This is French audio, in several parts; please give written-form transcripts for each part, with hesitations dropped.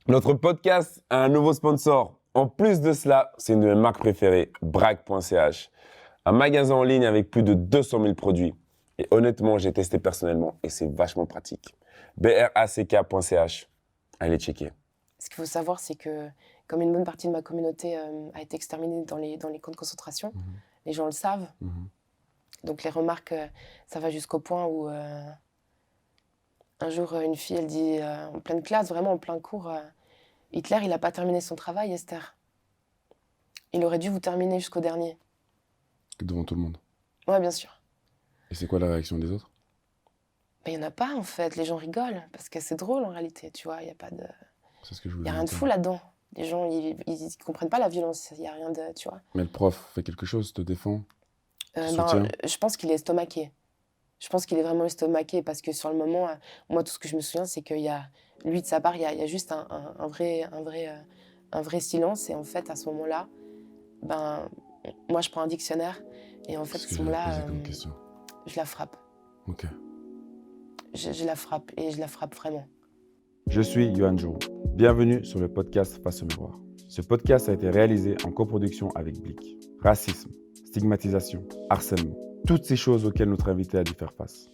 Notre podcast a un nouveau sponsor. En plus de cela, c'est une de mes marques préférées, Brag.ch. Un magasin en ligne avec plus de 200 000 produits. Et honnêtement, j'ai testé personnellement et c'est vachement pratique. brack.ch. Allez checker. Ce qu'il faut savoir, c'est que comme une bonne partie de ma communauté a été exterminée dans les camps de concentration, les gens le savent. Donc les remarques, ça va jusqu'au point où un jour, une fille, elle dit en pleine classe, vraiment en plein cours, Hitler, il n'a pas terminé son travail, Esther. Il aurait dû vous terminer jusqu'au dernier. Devant tout le monde. Ouais, bien sûr. Et c'est quoi la réaction des autres? Mais il n'y en a pas, en fait. Les gens rigolent, parce que c'est drôle, en réalité, tu vois. Il n'y a pas de... C'est ce que je Il voulais n'y a rien de fou là-dedans. Les gens, ils ne comprennent pas la violence. Il n'y a rien de... Tu vois. Mais le prof fait quelque chose, te défend, te soutient. Je pense qu'il est estomaqué. Je pense qu'il est vraiment estomaqué, parce que sur le moment, moi, tout ce que je me souviens, c'est qu'il y a... Lui, de sa part, il y a juste un vrai silence. Et en fait, à ce moment-là, moi, je prends un dictionnaire. Et en fait, à ce moment-là, je la frappe. Ok. Je la frappe, et je la frappe vraiment. Je suis Yohan Jourou. Bienvenue sur le podcast Face au miroir. Ce podcast a été réalisé en coproduction avec Blick. Racisme, stigmatisation, harcèlement, toutes ces choses auxquelles notre invité a dû faire face.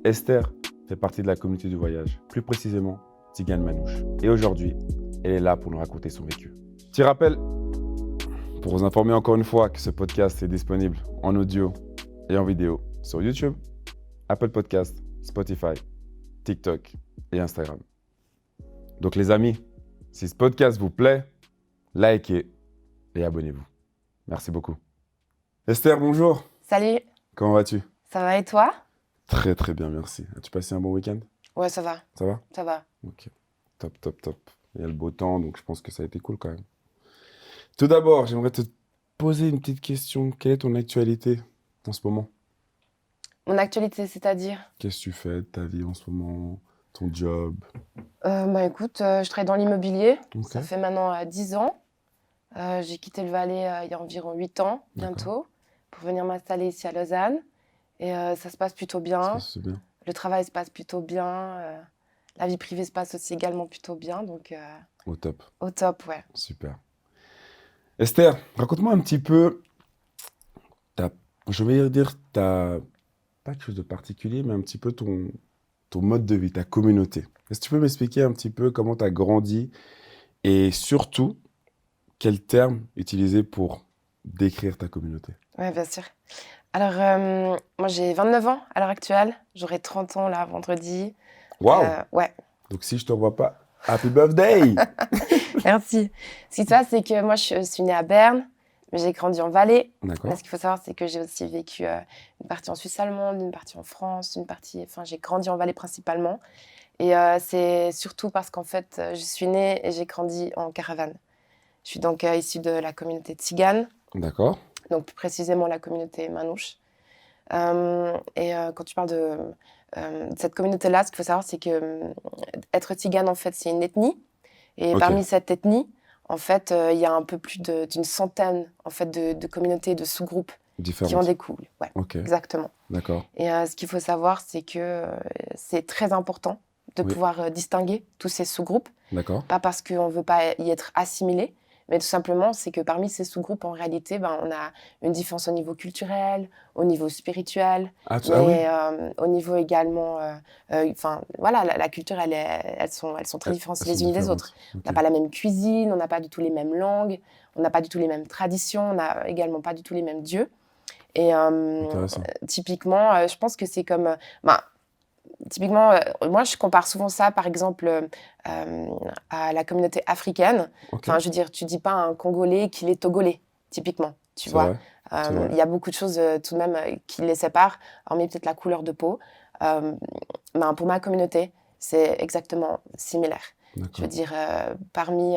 Esther fait partie de la communauté du voyage, plus précisément Tzigane Manouche. Et aujourd'hui, elle est là pour nous raconter son vécu. Petit rappel, pour vous informer encore une fois que ce podcast est disponible en audio et en vidéo sur YouTube, Apple Podcasts, Spotify, TikTok et Instagram. Donc les amis, si ce podcast vous plaît, likez et abonnez-vous. Merci beaucoup. Esther, bonjour. Salut, Comment vas-tu? ça va et toi? Très très bien, merci. As-tu passé un bon week-end? Ouais, ça va, Ça va? ça va. Ok, top, top, top. Il y a le beau temps, donc je pense que ça a été cool quand même. Tout d'abord, j'aimerais te poser une petite question. Quelle est ton actualité en ce moment? Mon actualité, c'est-à-dire? Qu'est-ce que tu fais de ta vie en ce moment? Ton job? Écoute, je travaille dans l'immobilier. Ok. Ça fait maintenant 10 ans. J'ai quitté le Valais il y a environ 8 ans, bientôt, pour venir m'installer ici à Lausanne. Et ça se passe plutôt bien. C'est bien. Le travail se passe plutôt bien. La vie privée se passe aussi également plutôt bien. Donc, Au top. au top, ouais. Super. Esther, raconte-moi un petit peu, je vais dire, pas quelque chose de particulier, mais un petit peu ton mode de vie, ta communauté. Est-ce que tu peux m'expliquer un petit peu comment tu as grandi et surtout, quels termes utiliser pour décrire ta communauté? Ouais, bien sûr. Alors, moi, j'ai 29 ans à l'heure actuelle. J'aurai 30 ans là, vendredi. Waouh! Ouais. Donc si je te vois pas, happy birthday! Merci. Ce qui se passe, c'est que moi, je suis née à Berne, mais j'ai grandi en Valais. D'accord. Mais ce qu'il faut savoir, c'est que j'ai aussi vécu une partie en Suisse allemande, une partie en France, j'ai grandi en Valais principalement. Et c'est surtout parce qu'en fait, je suis née et j'ai grandi en caravane. Je suis donc issue de la communauté tzigane, D'accord. donc plus précisément la communauté manouche. Quand tu parles de cette communauté-là, ce qu'il faut savoir, c'est que être tzigane, en fait, c'est une ethnie. Et parmi cette ethnie, en fait, il y a un peu plus d'une centaine en fait, de communautés, de sous-groupes qui en découlent. Ouais, exactement. D'accord. Et ce qu'il faut savoir, c'est que c'est très important de pouvoir distinguer tous ces sous-groupes. D'accord. Pas parce qu'on ne veut pas y être assimilé, mais tout simplement, c'est que parmi ces sous-groupes, en réalité, on a une différence au niveau culturel, au niveau spirituel, au niveau également... voilà, la culture, elles sont très différentes les unes des autres. On n'a pas la même cuisine, on n'a pas du tout les mêmes langues, on n'a pas du tout les mêmes traditions, on n'a également pas du tout les mêmes dieux. Et typiquement, je pense que c'est comme... typiquement, moi, je compare souvent ça, par exemple, à la communauté africaine. Enfin, je veux dire, tu dis pas à un Congolais qu'il est Togolais, typiquement, tu vois. Il y a beaucoup de choses tout de même qui les séparent, hormis peut-être la couleur de peau. Pour ma communauté, c'est exactement similaire. Je veux dire, parmi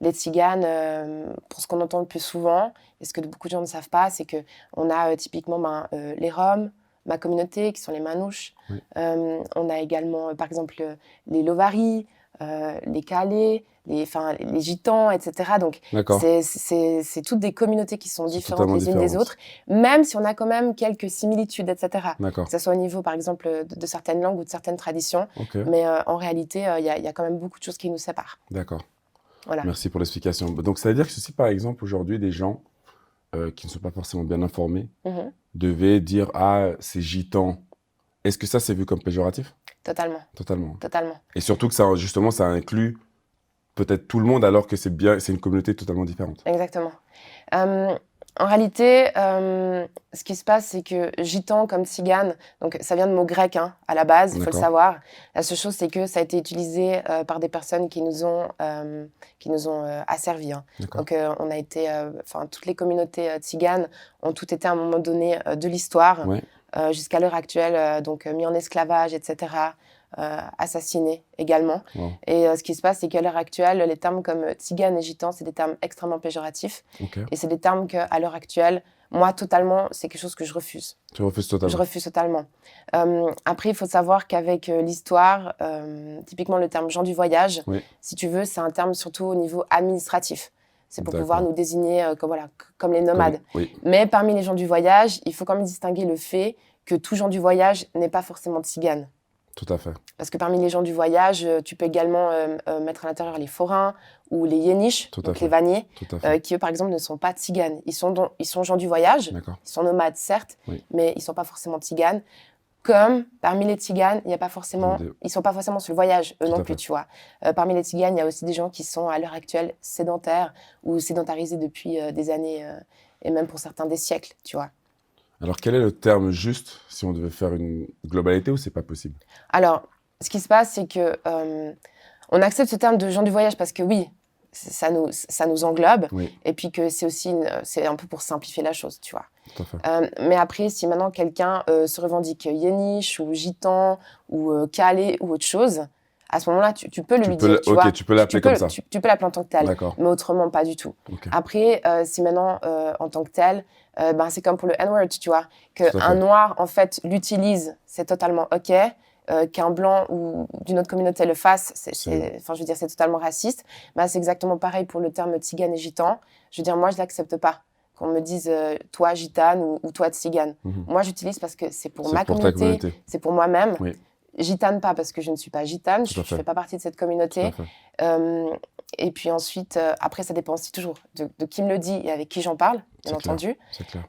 les tziganes, pour ce qu'on entend le plus souvent, et ce que beaucoup de gens ne savent pas, c'est qu'on a typiquement les Roms, ma communauté, qui sont les Manouches. On a également, par exemple, les Lovaris. les Calais, les Gitans, etc. Donc, c'est toutes des communautés qui sont différentes les unes des autres, même si on a quand même quelques similitudes, etc. Que ce soit au niveau, par exemple, de certaines langues ou de certaines traditions. Mais en réalité, il y a quand même beaucoup de choses qui nous séparent. D'accord. Voilà. Merci pour l'explication. Donc, ça veut dire que si, par exemple, aujourd'hui, des gens qui ne sont pas forcément bien informés devaient dire « Ah, c'est gitan », est-ce que ça, c'est vu comme péjoratif ? Totalement. Et surtout que ça, justement, ça inclut peut-être tout le monde alors que c'est une communauté totalement différente. Exactement. En réalité, ce qui se passe, c'est que gitan comme tzigane, donc ça vient de mots grecs à la base, il faut le savoir. La seule chose, c'est que ça a été utilisé par des personnes qui nous ont asservis. Donc on a été, toutes les communautés tziganes ont toutes été à un moment donné de l'histoire, jusqu'à l'heure actuelle, donc mis en esclavage, etc. Assassinés également. Et ce qui se passe, c'est qu'à l'heure actuelle, les termes comme tzigane et gitan, c'est des termes extrêmement péjoratifs. Et c'est des termes qu'à l'heure actuelle, moi, totalement, c'est quelque chose que je refuse. Tu refuses totalement ? Je refuse totalement. Après, il faut savoir qu'avec l'histoire, typiquement le terme gens du voyage, si tu veux, c'est un terme surtout au niveau administratif. C'est pour pouvoir nous désigner comme les nomades. Mais parmi les gens du voyage, il faut quand même distinguer le fait que tout gens du voyage n'est pas forcément tzigane. Tout à fait. Parce que parmi les gens du voyage, tu peux également mettre à l'intérieur les forains ou les yéniches, donc les vanniers, qui eux, par exemple, ne sont pas tziganes. Ils sont gens du voyage, ils sont nomades, certes, mais ils ne sont pas forcément tziganes. Comme parmi les tziganes, ils ne sont pas forcément sur le voyage, eux non plus, tu vois. Parmi les tziganes, il y a aussi des gens qui sont, à l'heure actuelle, sédentaires ou sédentarisés depuis des années, et même pour certains des siècles, tu vois. Alors, quel est le terme juste si on devait faire une globalité ou c'est pas possible ? Alors, ce qui se passe, c'est que on accepte ce terme de gens du voyage parce que oui, ça nous englobe, et puis que c'est aussi c'est un peu pour simplifier la chose, tu vois. Tout à fait. Mais après, si maintenant quelqu'un se revendique yéniche ou gitan ou calais ou autre chose, à ce moment-là, tu peux lui dire, tu vois. Tu peux l'appeler comme ça. Tu peux l'appeler en tant que tel, mais autrement, pas du tout. Après, si maintenant, en tant que tel, c'est comme pour le N-word, tu vois, qu'un noir, en fait, l'utilise, c'est totalement OK, qu'un blanc ou d'une autre communauté le fasse, c'est totalement raciste. C'est exactement pareil pour le terme tzigane et gitan. Je veux dire, moi, je ne l'accepte pas. Qu'on me dise toi gitane ou toi tzigane. Moi, j'utilise parce que c'est pour ma communauté, c'est pour moi-même. Gitane pas parce que je ne suis pas gitane, je ne fais pas partie de cette communauté. Et puis ensuite, après, ça dépend aussi toujours de qui me le dit et avec qui j'en parle, bien entendu. C'est clair.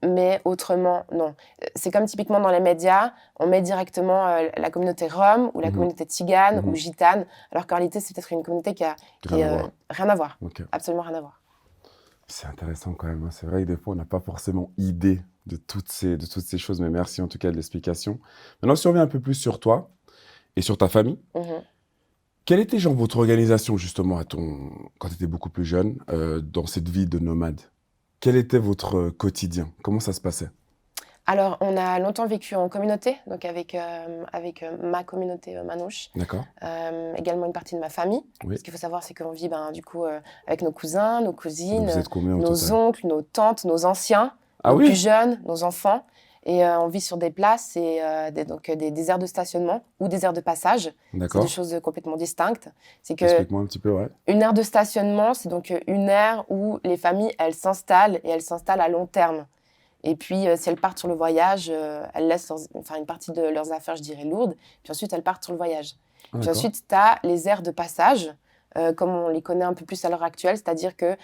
Mais autrement, non. C'est comme typiquement dans les médias, on met directement la communauté rom ou la communauté tzigane ou gitane, alors qu'en réalité, c'est peut-être une communauté qui a rien à voir. Absolument rien à voir. C'est intéressant quand même. C'est vrai que des fois, on n'a pas forcément idée de toutes ces choses, mais merci en tout cas de l'explication. Maintenant, si on revient un peu plus sur toi et sur ta famille, quelle était votre organisation justement quand tu étais beaucoup plus jeune, dans cette vie de nomade ? Quel était votre quotidien ? Comment ça se passait ? Alors, on a longtemps vécu en communauté, donc avec ma communauté manouche. D'accord. Également une partie de ma famille. Ce qu'il faut savoir, c'est qu'on vit du coup avec nos cousins, nos cousines, vous êtes combien, nos oncles, nos tantes, nos anciens, nos plus jeunes, nos enfants. Et on vit sur des places et des aires de stationnement ou des aires de passage. D'accord. C'est deux choses complètement distinctes. Explique-moi un petit peu, ouais. Une aire de stationnement, c'est donc une aire où les familles, elles s'installent et elles s'installent à long terme. Et puis, si elles partent sur le voyage, elles laissent une partie de leurs affaires, je dirais, lourdes. Puis ensuite, elles partent sur le voyage. Puis ensuite, tu as les aires de passage, comme on les connaît un peu plus à l'heure actuelle. C'est-à-dire que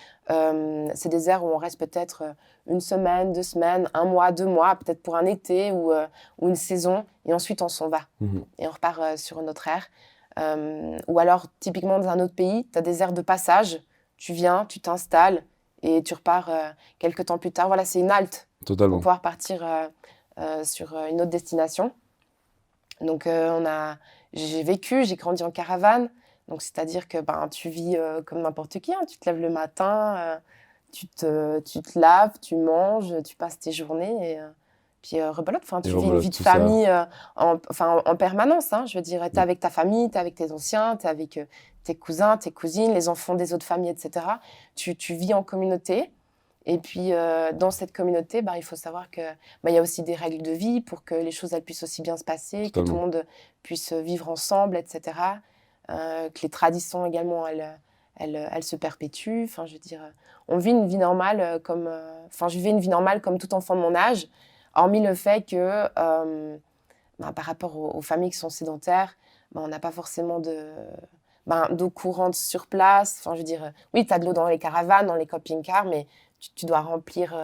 c'est des aires où on reste peut-être une semaine, 2 semaines, 1 mois, 2 mois, peut-être pour un été ou une saison. Et ensuite, on s'en va. Et on repart sur une autre aire. Ou alors, typiquement, dans un autre pays, tu as des aires de passage. Tu viens, tu t'installes et tu repars quelques temps plus tard. Voilà, c'est une halte. Totalement. Pour pouvoir partir sur une autre destination. Donc, j'ai grandi en caravane. Donc, c'est-à-dire que tu vis comme n'importe qui. Tu te lèves le matin, tu te laves, tu manges, tu passes tes journées et puis rebelote. Tu vis une vie de famille en permanence. Je veux dire, tu es avec ta famille, tu es avec tes anciens, tu es avec tes cousins, tes cousines, les enfants des autres familles, etc. Tu vis en communauté. Et puis, dans cette communauté, il faut savoir qu'il y a aussi des règles de vie pour que les choses elles puissent aussi bien se passer, que tout le monde puisse vivre ensemble, etc. que les traditions également, elles se perpétuent. Enfin, je veux dire, on vit une vie normale je vivais une vie normale comme tout enfant de mon âge, hormis le fait que, par rapport aux familles qui sont sédentaires, on n'a pas forcément d'eau courante sur place. Enfin, je veux dire, oui, tu as de l'eau dans les caravanes, dans les camping-cars, mais tu dois remplir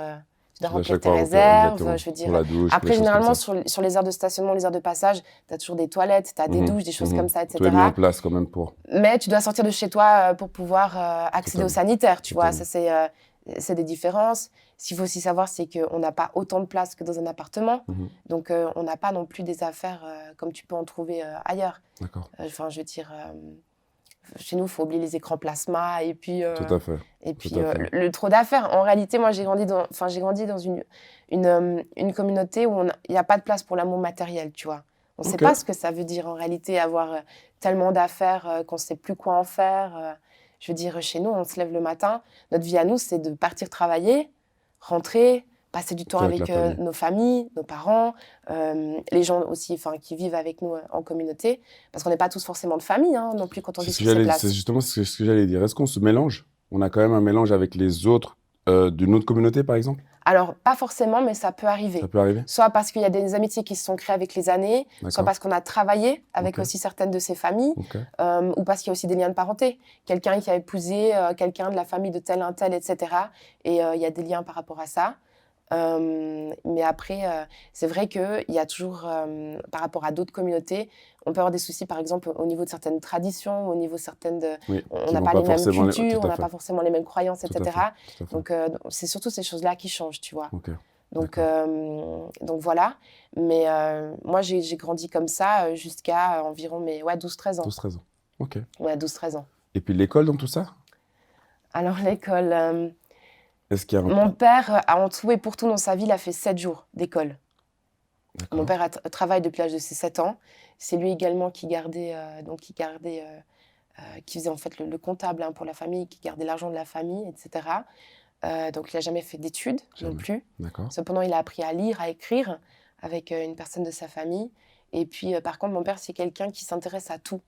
tes réserves. Je veux dire, douche, après, généralement, sur les aires de stationnement, les aires de passage, tu as toujours des toilettes, tu as des douches, des choses comme ça, etc. Tout est mis en place quand même pour. Mais tu dois sortir de chez toi pour pouvoir accéder au sanitaire, tu vois. Ça, c'est des différences. Ce qu'il faut aussi savoir, c'est qu'on n'a pas autant de place que dans un appartement. Donc, on n'a pas non plus des affaires comme tu peux en trouver ailleurs. D'accord. Enfin, je veux dire, chez nous, il faut oublier les écrans plasma et puis, Tout à fait. Et puis le trop d'affaires. En réalité, moi, j'ai grandi dans une communauté où il n'y a pas de place pour l'amour matériel, tu vois. On ne sait pas ce que ça veut dire en réalité, avoir tellement d'affaires qu'on ne sait plus quoi en faire. Je veux dire, chez nous, on se lève le matin. Notre vie à nous, c'est de partir travailler, rentrer, passer du temps avec nos familles, nos parents, les gens aussi qui vivent avec nous en communauté. Parce qu'on n'est pas tous forcément de famille non plus quand on vit sur ces places. C'est justement ce que j'allais dire. Est-ce qu'on se mélange? On a quand même un mélange avec les autres d'une autre communauté, par exemple? Alors, pas forcément, mais ça peut arriver. Ça peut arriver? Soit parce qu'il y a des amitiés qui se sont créées avec les années, soit parce qu'on a travaillé avec aussi certaines de ces familles, ou parce qu'il y a aussi des liens de parenté. Quelqu'un qui a épousé quelqu'un de la famille de tel, un tel, etc. Et il y a des liens par rapport à ça. Mais après, c'est vrai qu'il y a toujours, par rapport à d'autres communautés, on peut avoir des soucis, par exemple, au niveau de certaines traditions, au niveau certaines on n'a pas les mêmes cultures, on n'a pas forcément les mêmes croyances, etc. Donc, c'est surtout ces choses-là qui changent, tu vois. Donc voilà. Mais moi, j'ai grandi comme ça jusqu'à environ 12-13 ans. 12-13 ans, ok. Ouais, 12-13 ans. Et puis l'école dans tout ça? Alors, l'école... Est-ce qu'il y a Mon père a en tout et pour tout dans sa vie, il a fait 7 jours d'école. Mon père travaille depuis l'âge de ses 7 ans. C'est lui également qui faisait en fait le comptable pour la famille, qui gardait l'argent de la famille, etc. Donc, il n'a jamais fait d'études non plus. Cependant, il a appris à lire, à écrire avec une personne de sa famille. Et puis, par contre, mon père, c'est quelqu'un qui s'intéresse à tout.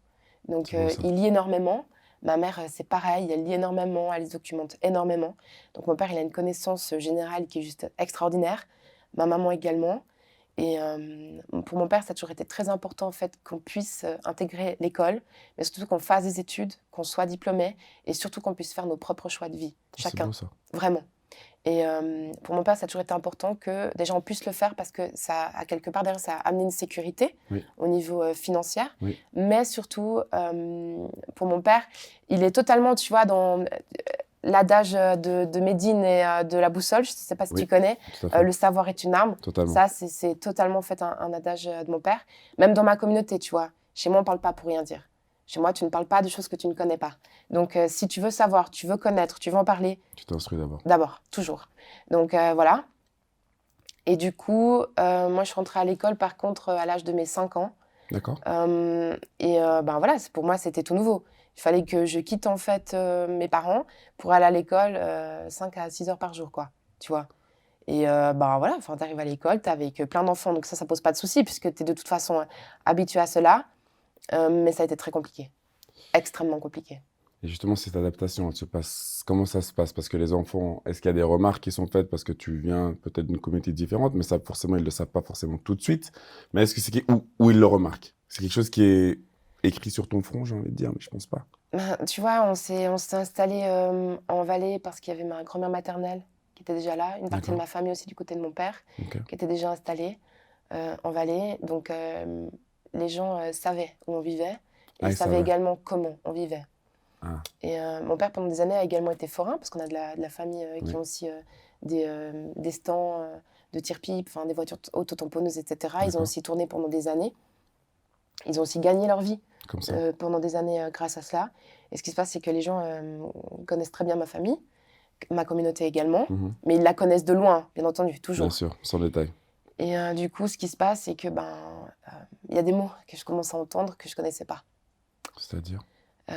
Donc, il lit énormément. Ma mère, c'est pareil, elle lit énormément, elle se documente énormément. Donc, mon père, il a une connaissance générale qui est juste extraordinaire. Ma maman également. Et pour mon père, ça a toujours été très important en fait, qu'on puisse intégrer l'école, mais surtout qu'on fasse des études, qu'on soit diplômé et surtout qu'on puisse faire nos propres choix de vie, chacun. C'est beau, ça. Vraiment. Et pour mon père, ça a toujours été important que déjà on puisse le faire parce que ça, à quelque part derrière, ça a amené une sécurité au niveau financier. Mais surtout, pour mon père, il est totalement, tu vois, dans l'adage de Médine et de la boussole, je ne sais pas si tu connais, le savoir est une arme. Totalement. Ça, c'est totalement en fait un adage de mon père. Même dans ma communauté, tu vois, chez moi, on ne parle pas pour rien dire. Chez moi, tu ne parles pas de choses que tu ne connais pas. Donc, si tu veux savoir, tu veux connaître, tu veux en parler... Tu t'instruis d'abord. D'abord, toujours. Donc, voilà. Et du coup, moi, je suis rentrée à l'école, par contre, à l'âge de mes 5 ans. D'accord. Voilà, pour moi, c'était tout nouveau. Il fallait que je quitte, en fait, mes parents pour aller à l'école 5 à 6 heures par jour, quoi. Tu vois. Et voilà, tu arrives à l'école, tu es avec plein d'enfants. Donc, ça pose pas de souci, puisque tu es de toute façon habitué à cela. Mais ça a été très compliqué, extrêmement compliqué. Et justement, cette adaptation, elle se passe... comment ça se passe? Parce que les enfants, est-ce qu'il y a des remarques qui sont faites parce que tu viens peut-être d'une communauté différente, mais ça, forcément, ils ne le savent pas forcément tout de suite. Mais est-ce que c'est où ils le remarquent? C'est quelque chose qui est écrit sur ton front, j'ai envie de dire, mais je ne pense pas. Tu vois, on s'est installé en Valais parce qu'il y avait ma grand-mère maternelle qui était déjà là, une partie de ma famille aussi du côté de mon père qui était déjà installée en Valais. Donc, les gens savaient où on vivait et ils savaient également comment on vivait. Et mon père, pendant des années, a également été forain parce qu'on a de la famille qui ont aussi des stands de tir-pipe, des voitures autotamponneuses, etc. Ils ont aussi tourné pendant des années. Ils ont aussi gagné leur vie pendant des années grâce à cela. Et ce qui se passe, c'est que les gens connaissent très bien ma famille, ma communauté également, mais ils la connaissent de loin, bien entendu, toujours. Bien sûr, sans détail. Et du coup, ce qui se passe, c'est que y a des mots que je commence à entendre que je ne connaissais pas. C'est-à-dire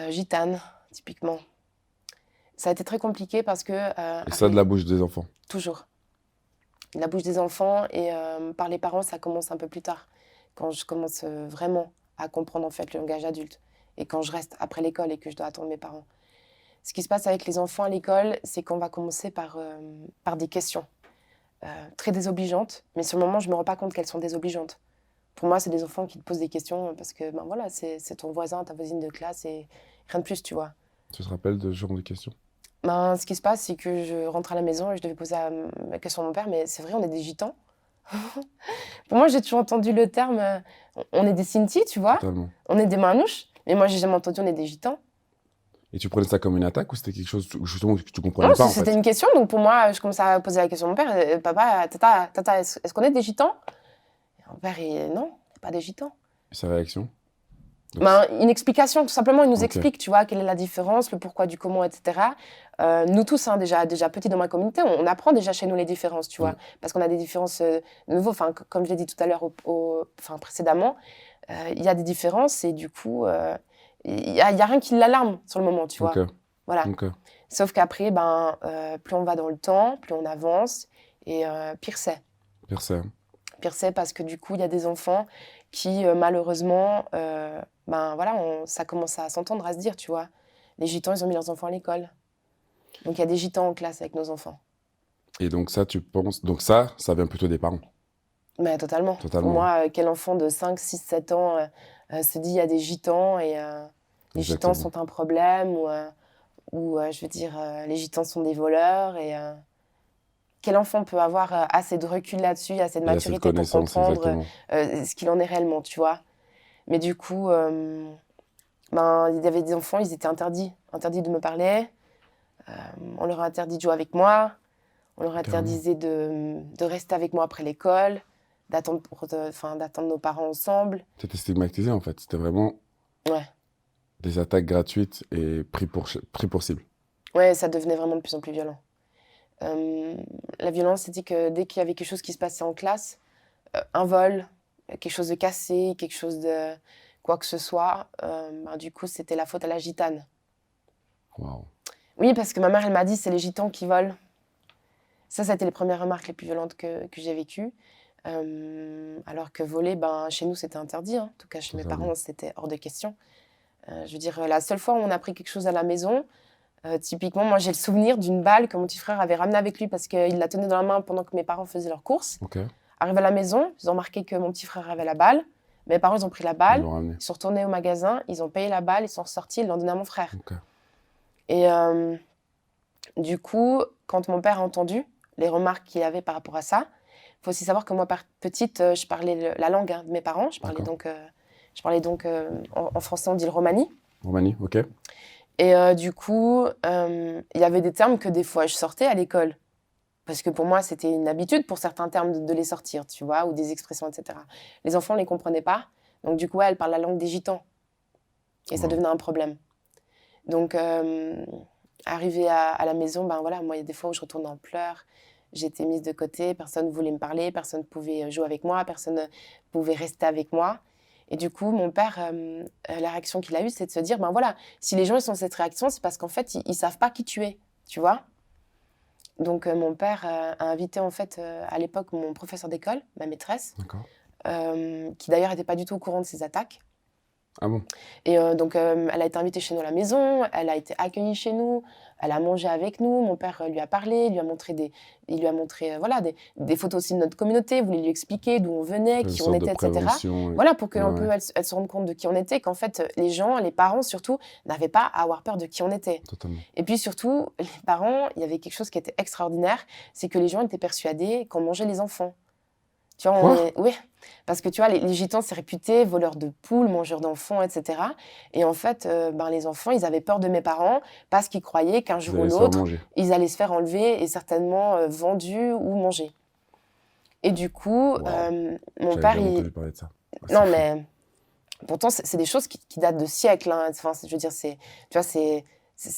gitane, typiquement. Ça a été très compliqué parce que... et ça de la bouche des enfants? Toujours. De la bouche des enfants et par les parents, ça commence un peu plus tard. Quand je commence vraiment à comprendre en fait le langage adulte. et quand je reste après l'école et que je dois attendre mes parents. Ce qui se passe avec les enfants à l'école, c'est qu'on va commencer par des questions très désobligeantes, mais sur le moment, je ne me rends pas compte qu'elles sont désobligeantes. Pour moi, c'est des enfants qui te posent des questions parce que voilà, c'est ton voisin, ta voisine de classe et rien de plus, tu vois. Tu te rappelles de ce genre de questions? Ce qui se passe, c'est que je rentre à la maison et je devais poser ma question à mon père, mais c'est vrai, on est des gitans. Pour moi, j'ai toujours entendu le terme on est des Sinti, tu vois. Totalement. On est des Manouches, mais moi, j'ai jamais entendu on est des gitans. Et tu prenais ça comme une attaque ou c'était quelque chose justement que tu comprenais Non, pas en fait? C'était une question, donc pour moi, je commençais à poser la question à mon père papa, tata, est-ce qu'on est des gitans? Et mon père, non, on n'est pas des gitans. Et sa réaction? Une explication, tout simplement, il nous Ok. explique, tu vois, quelle est la différence, le pourquoi du comment, etc. Nous tous, hein, déjà petits dans ma communauté, on apprend déjà chez nous les différences, tu vois, parce qu'on a des différences nouveaux, comme je l'ai dit tout à l'heure précédemment, il y a des différences et du coup, il y a rien qui l'alarme sur le moment, tu vois. Voilà. Sauf qu'après, plus on va dans le temps, plus on avance et pire c'est. Pire c'est parce que du coup, il y a des enfants qui, malheureusement, ça commence à s'entendre, à se dire, tu vois. Les gitans, ils ont mis leurs enfants à l'école. Donc, il y a des gitans en classe avec nos enfants. Et donc ça, tu penses... Donc ça vient plutôt des parents? Mais totalement. Pour moi, quel enfant de 5, 6, 7 ans se dit il y a des gitans et les gitans sont un problème ou je veux dire, les gitans sont des voleurs et... Quel enfant peut avoir assez de recul là-dessus, assez de maturité pour comprendre ce qu'il en est réellement, tu vois. Mais du coup, il y avait des enfants, ils étaient interdits de me parler. On leur a interdit de jouer avec moi. On leur interdisait de rester avec moi après l'école, d'attendre nos parents ensemble. C'était stigmatisé en fait, c'était vraiment des attaques gratuites et pris pour cible. Ouais, ça devenait vraiment de plus en plus violent. La violence, c'était que dès qu'il y avait quelque chose qui se passait en classe, un vol, quelque chose de cassé, quelque chose de quoi que ce soit, du coup, c'était la faute à la gitane. Wow. Oui, parce que ma mère, elle m'a dit, c'est les gitans qui volent. Ça a été les premières remarques les plus violentes que j'ai vécues. Alors que voler, chez nous, c'était interdit. Hein. En tout cas, chez mes parents, c'était hors de question. Je veux dire, la seule fois où on a pris quelque chose à la maison, typiquement, moi, j'ai le souvenir d'une balle que mon petit frère avait ramenée avec lui parce qu'il la tenait dans la main pendant que mes parents faisaient leurs courses. Arrivé à la maison, ils ont remarqué que mon petit frère avait la balle. Mes parents, ils ont pris la balle, ils sont retournés au magasin, ils ont payé la balle, ils sont ressortis, ils l'ont donnée à mon frère. Et du coup, quand mon père a entendu les remarques qu'il avait par rapport à ça, il faut aussi savoir que moi, petite, je parlais la langue de mes parents. Je parlais donc en français, on dit le romani. Romani, ok. Et du coup, il y avait des termes que des fois je sortais à l'école. Parce que pour moi, c'était une habitude pour certains termes de les sortir, tu vois, ou des expressions, etc. Les enfants ne les comprenaient pas. Donc du coup, elle parle la langue des gitans. Et ça devenait un problème. Donc, arrivée à la maison, moi, il y a des fois où je retournais en pleurs. J'étais mise de côté, personne ne voulait me parler, personne ne pouvait jouer avec moi, personne ne pouvait rester avec moi. Et du coup, mon père, la réaction qu'il a eue, c'est de se dire, si les gens ils ont cette réaction, c'est parce qu'en fait, ils savent pas qui tu es, tu vois. Donc, mon père a invité, en fait, à l'époque, mon professeur d'école, ma maîtresse, qui d'ailleurs n'était pas du tout au courant de ces attaques. Ah bon? Et donc, elle a été invitée chez nous à la maison, elle a été accueillie chez nous, elle a mangé avec nous, mon père lui a parlé, il lui a montré des photos aussi de notre communauté, voulait lui expliquer d'où on venait, qui on était, etc. Voilà, pour qu'elle se rende compte de qui on était, qu'en fait, les gens, les parents surtout, n'avaient pas à avoir peur de qui on était. Totalement. Et puis surtout, les parents, il y avait quelque chose qui était extraordinaire, c'est que les gens étaient persuadés qu'on mangeait les enfants. Tu vois, oui, parce que tu vois, les gitans, c'est réputé voleurs de poules, mangeurs d'enfants, etc. Et en fait, les enfants, ils avaient peur de mes parents parce qu'ils croyaient qu'un jour ou l'autre, ils allaient se faire enlever et certainement vendus ou mangés. Et du coup, mon père, il... parler de ça. Non, mais pourtant, c'est des choses qui datent de siècles. Hein. Enfin, je veux dire, c'est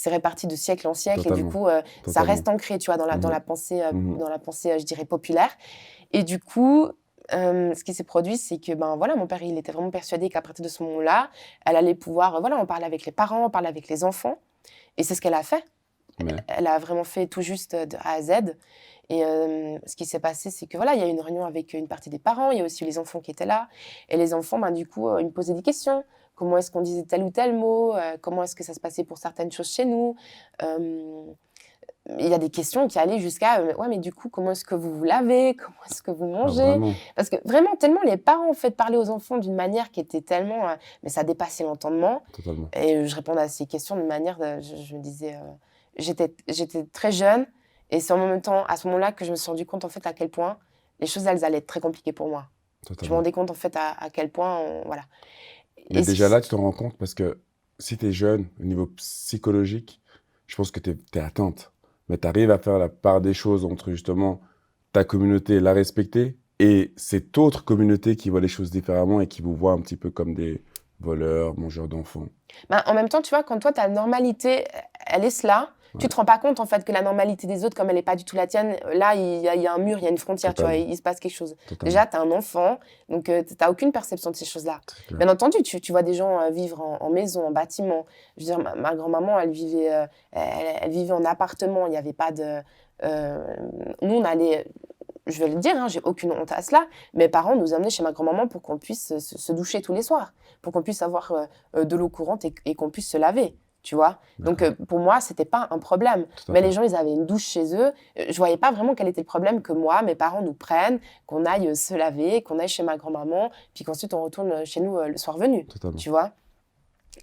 réparti de siècle en siècle. Totalement. Et du coup, ça reste ancré, tu vois, dans la pensée, je dirais, populaire. Et du coup, ce qui s'est produit, c'est que mon père, il était vraiment persuadé qu'à partir de ce moment-là, elle allait pouvoir, on parlait avec les parents, on parlait avec les enfants. Et c'est ce qu'elle a fait. Mais... Elle a vraiment fait tout juste de A à Z. Et ce qui s'est passé, c'est que il y a eu une réunion avec une partie des parents, il y a aussi les enfants qui étaient là. Et les enfants, du coup, ils me posaient des questions. comment est-ce qu'on disait tel ou tel mot, comment est-ce que ça se passait pour certaines choses chez nous. Il y a des questions qui allaient jusqu'à ouais, mais du coup, comment est-ce que vous vous lavez? Comment est-ce que vous mangez? Parce que vraiment, tellement les parents ont fait parler aux enfants d'une manière qui était tellement... mais ça dépassait l'entendement. Totalement. Et je répondais à ces questions d'une manière... je me disais... j'étais très jeune et c'est en même temps, à ce moment-là, que je me suis rendu compte en fait à quel point les choses, elles allaient être très compliquées pour moi. Totalement. Je me rendais compte en fait à quel point... voilà. Mais déjà là, tu te rends compte parce que si tu es jeune, au niveau psychologique, je pense que tu es atteinte. Mais tu arrives à faire la part des choses entre justement ta communauté, la respecter, et cette autre communauté qui voit les choses différemment et qui vous voit un petit peu comme des voleurs, mangeurs d'enfants. En même temps, tu vois, quand toi, ta normalité, elle est cela, tu te rends pas compte en fait que la normalité des autres, comme elle n'est pas du tout la tienne, là, il y a un mur, il y a une frontière, Totalement. tu vois, il se passe quelque chose. Totalement. Déjà, tu as un enfant, donc tu n'as aucune perception de ces choses-là. Bien entendu, tu vois des gens vivre en maison, en bâtiment. Je veux dire, ma grand-maman, elle vivait en appartement, il n'y avait pas de... nous, on allait... Je vais le dire, hein, j'ai aucune honte à cela. Mes parents nous amenaient chez ma grand-maman pour qu'on puisse se doucher tous les soirs, pour qu'on puisse avoir de l'eau courante et qu'on puisse se laver, tu vois. Donc, pour moi, c'était pas un problème. Mais les gens, ils avaient une douche chez eux. Je voyais pas vraiment quel était le problème que moi, mes parents nous prennent, qu'on aille se laver, qu'on aille chez ma grand-maman, puis qu'ensuite on retourne chez nous le soir venu, tu vois.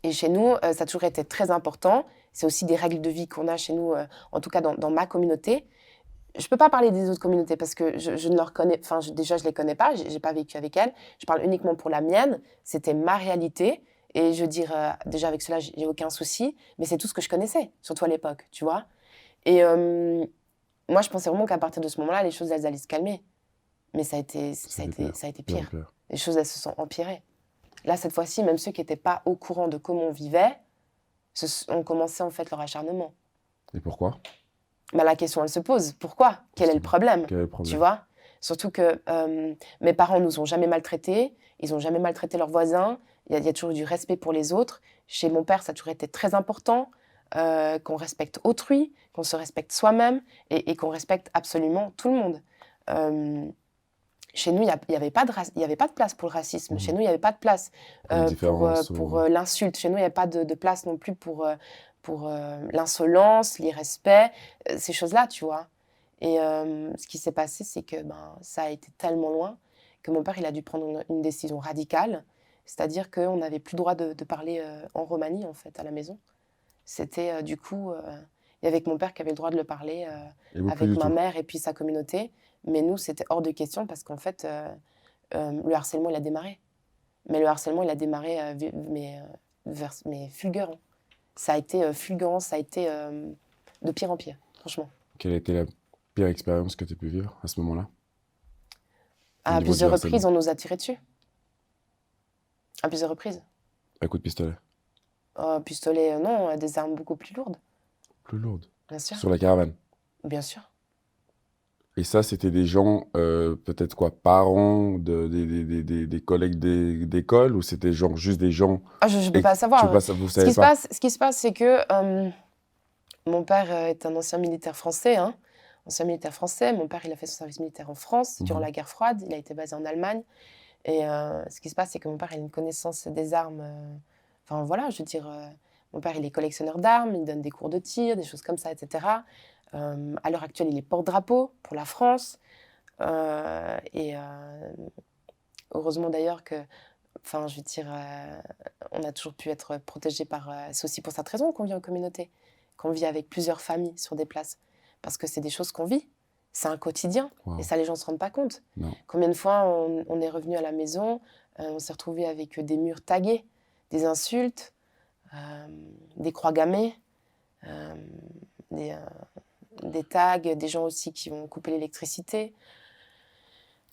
Et chez nous, ça a toujours été très important. C'est aussi des règles de vie qu'on a chez nous, en tout cas dans ma communauté. Je ne peux pas parler des autres communautés parce que je ne leur connais... Enfin, déjà, je ne les connais pas. Je n'ai pas vécu avec elles. Je parle uniquement pour la mienne. C'était ma réalité. Et je veux dire, déjà, avec cela, je n'ai aucun souci. Mais c'est tout ce que je connaissais, surtout à l'époque, tu vois. Et moi, je pensais vraiment qu'à partir de ce moment-là, les choses, elles allaient se calmer. Mais ça a été pire. Les choses, elles se sont empirées. Là, cette fois-ci, même ceux qui n'étaient pas au courant de comment on vivait ont commencé, en fait, leur acharnement. Et pourquoi ? La question, elle se pose. Pourquoi ? Quel est le problème ? Tu vois ? Surtout que mes parents ne nous ont jamais maltraités. Ils n'ont jamais maltraité leurs voisins. Il y a toujours eu du respect pour les autres. Chez mon père, ça a toujours été très important qu'on respecte autrui, qu'on se respecte soi-même et qu'on respecte absolument tout le monde. Chez nous, il n'y avait pas de place pour le racisme. Chez nous, il n'y avait pas de place pour l'insulte. Chez nous, il n'y avait pas de place non plus pour l'insolence, l'irrespect, ces choses-là, tu vois. Et ce qui s'est passé, c'est que ça a été tellement loin que mon père, il a dû prendre une décision radicale, c'est-à-dire qu'on n'avait plus le droit de parler en romani, en fait, à la maison. C'était du coup, il y avait que mon père qui avait le droit de le parler avec ma mère et puis sa communauté, mais nous, c'était hors de question parce qu'en fait, le harcèlement, il a démarré. Mais le harcèlement, il a démarré, mais fulgurant. Ça a été fulgurant, ça a été de pire en pire, franchement. Quelle a été la pire expérience que tu as pu vivre à ce moment-là ? À plusieurs reprises, on nous a tiré dessus. À plusieurs reprises. À coup de pistolet ? Pistolet, non, des armes beaucoup plus lourdes. Plus lourdes ? Bien sûr. Sur la caravane ? Bien sûr. Et ça, c'était des gens, peut-être quoi, parents, des collègues d'école, ou c'était genre juste des gens... Je ne peux pas savoir. Vous savez pas. Ce qui se passe, c'est que mon père est un ancien militaire français. Ancien militaire français. Mon père, il a fait son service militaire en France durant la guerre froide. Il a été basé en Allemagne. Et ce qui se passe, c'est que mon père, il a une connaissance des armes. Enfin, voilà, je veux dire, mon père, il est collectionneur d'armes, il donne des cours de tir, des choses comme ça, etc. À l'heure actuelle, il est porte-drapeau pour la France. Heureusement d'ailleurs que, enfin, je veux dire, on a toujours pu être protégé par... c'est aussi pour cette raison qu'on vit en communauté, qu'on vit avec plusieurs familles sur des places. Parce que c'est des choses qu'on vit. C'est un quotidien. Wow. Et ça, les gens ne se rendent pas compte. Non. Combien de fois on est revenu à la maison, on s'est retrouvé avec des murs tagués, des insultes, des croix gammées, des tags, des gens aussi qui vont couper l'électricité.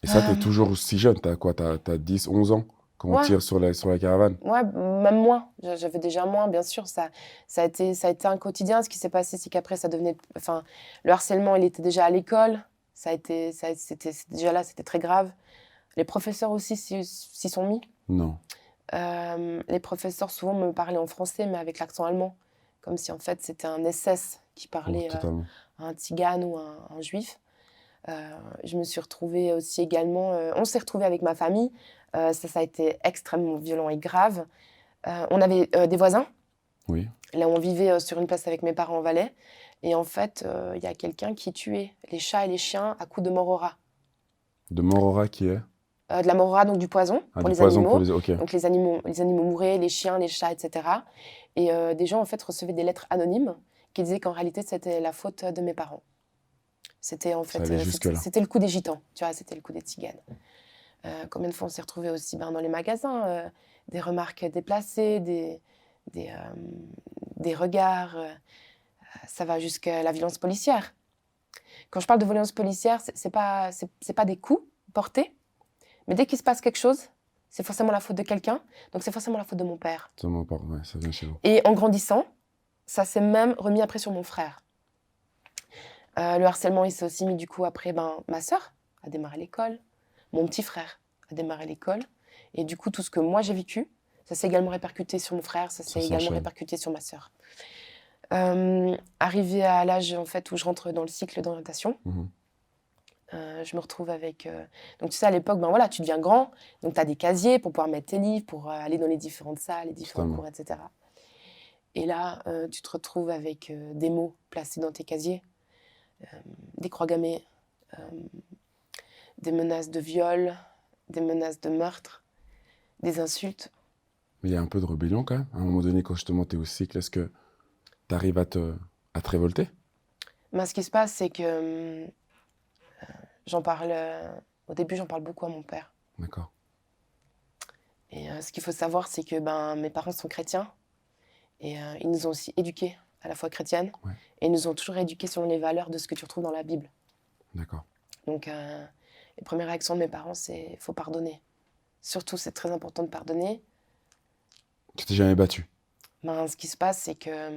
Et ça, t'es toujours aussi jeune, t'as quoi, t'as 10, 11 ans quand on tire sur la caravane? Ouais, même moins. J'avais déjà moins, bien sûr. Ça a été un quotidien. Ce qui s'est passé, c'est qu'après, ça devenait... Enfin, le harcèlement, il était déjà à l'école. C'était déjà là, c'était très grave. Les professeurs aussi s'y sont mis. Non. Les professeurs, souvent, me parlaient en français, mais avec l'accent allemand. Comme si, en fait, c'était un SS qui parlait à un tzigane ou un juif. Je me suis retrouvée aussi également... on s'est retrouvés avec ma famille. Ça a été extrêmement violent et grave. On avait des voisins. Oui. Là, on vivait sur une place avec mes parents en Valais. Et en fait, il y a quelqu'un qui tuait les chats et les chiens à coups de morora. De morora qui est De la morora, donc du poison pour du les poison animaux. pour les... Ok. Donc les animaux mouraient, les chiens, les chats, etc. Et des gens, en fait, recevaient des lettres anonymes qui disaient qu'en réalité, c'était la faute de mes parents. C'était en fait, c'était le coup des gitans, tu vois, c'était le coup des tziganes. Combien de fois on s'est retrouvés aussi dans les magasins, des remarques déplacées, des regards, ça va jusqu'à la violence policière. Quand je parle de violence policière, c'est pas des coups portés, mais dès qu'il se passe quelque chose, c'est forcément la faute de quelqu'un, donc c'est forcément la faute de mon père. Ouais, ça vient chez vous. Et en grandissant, ça s'est même remis après sur mon frère. Le harcèlement, il s'est aussi mis du coup après, ma sœur a démarré l'école, mon petit frère a démarré l'école, et du coup tout ce que moi j'ai vécu, ça s'est également répercuté sur mon frère, ça s'est également répercuté sur ma sœur. Arrivé à l'âge en fait où je rentre dans le cycle d'orientation, je me retrouve avec... Donc tu sais, à l'époque, voilà, tu deviens grand, donc tu as des casiers pour pouvoir mettre tes livres, pour aller dans les différentes salles, les différents cours, etc. Et là, tu te retrouves avec des mots placés dans tes casiers, des croix gammées, des menaces de viol, des menaces de meurtre, des insultes. Mais il y a un peu de rébellion quand même. À un moment donné, quand justement tu es au cycle, est-ce que tu arrives à te révolter? Ce qui se passe, c'est que j'en parle... au début, j'en parle beaucoup à mon père. D'accord. Et ce qu'il faut savoir, c'est que mes parents sont chrétiens. Et ils nous ont aussi éduqués à la foi chrétienne. Ouais. Et ils nous ont toujours éduqués selon les valeurs de ce que tu retrouves dans la Bible. D'accord. Donc, les premières réactions de mes parents, c'est « faut pardonner ». Surtout, c'est très important de pardonner. Tu t'es jamais battu? Ce qui se passe, c'est que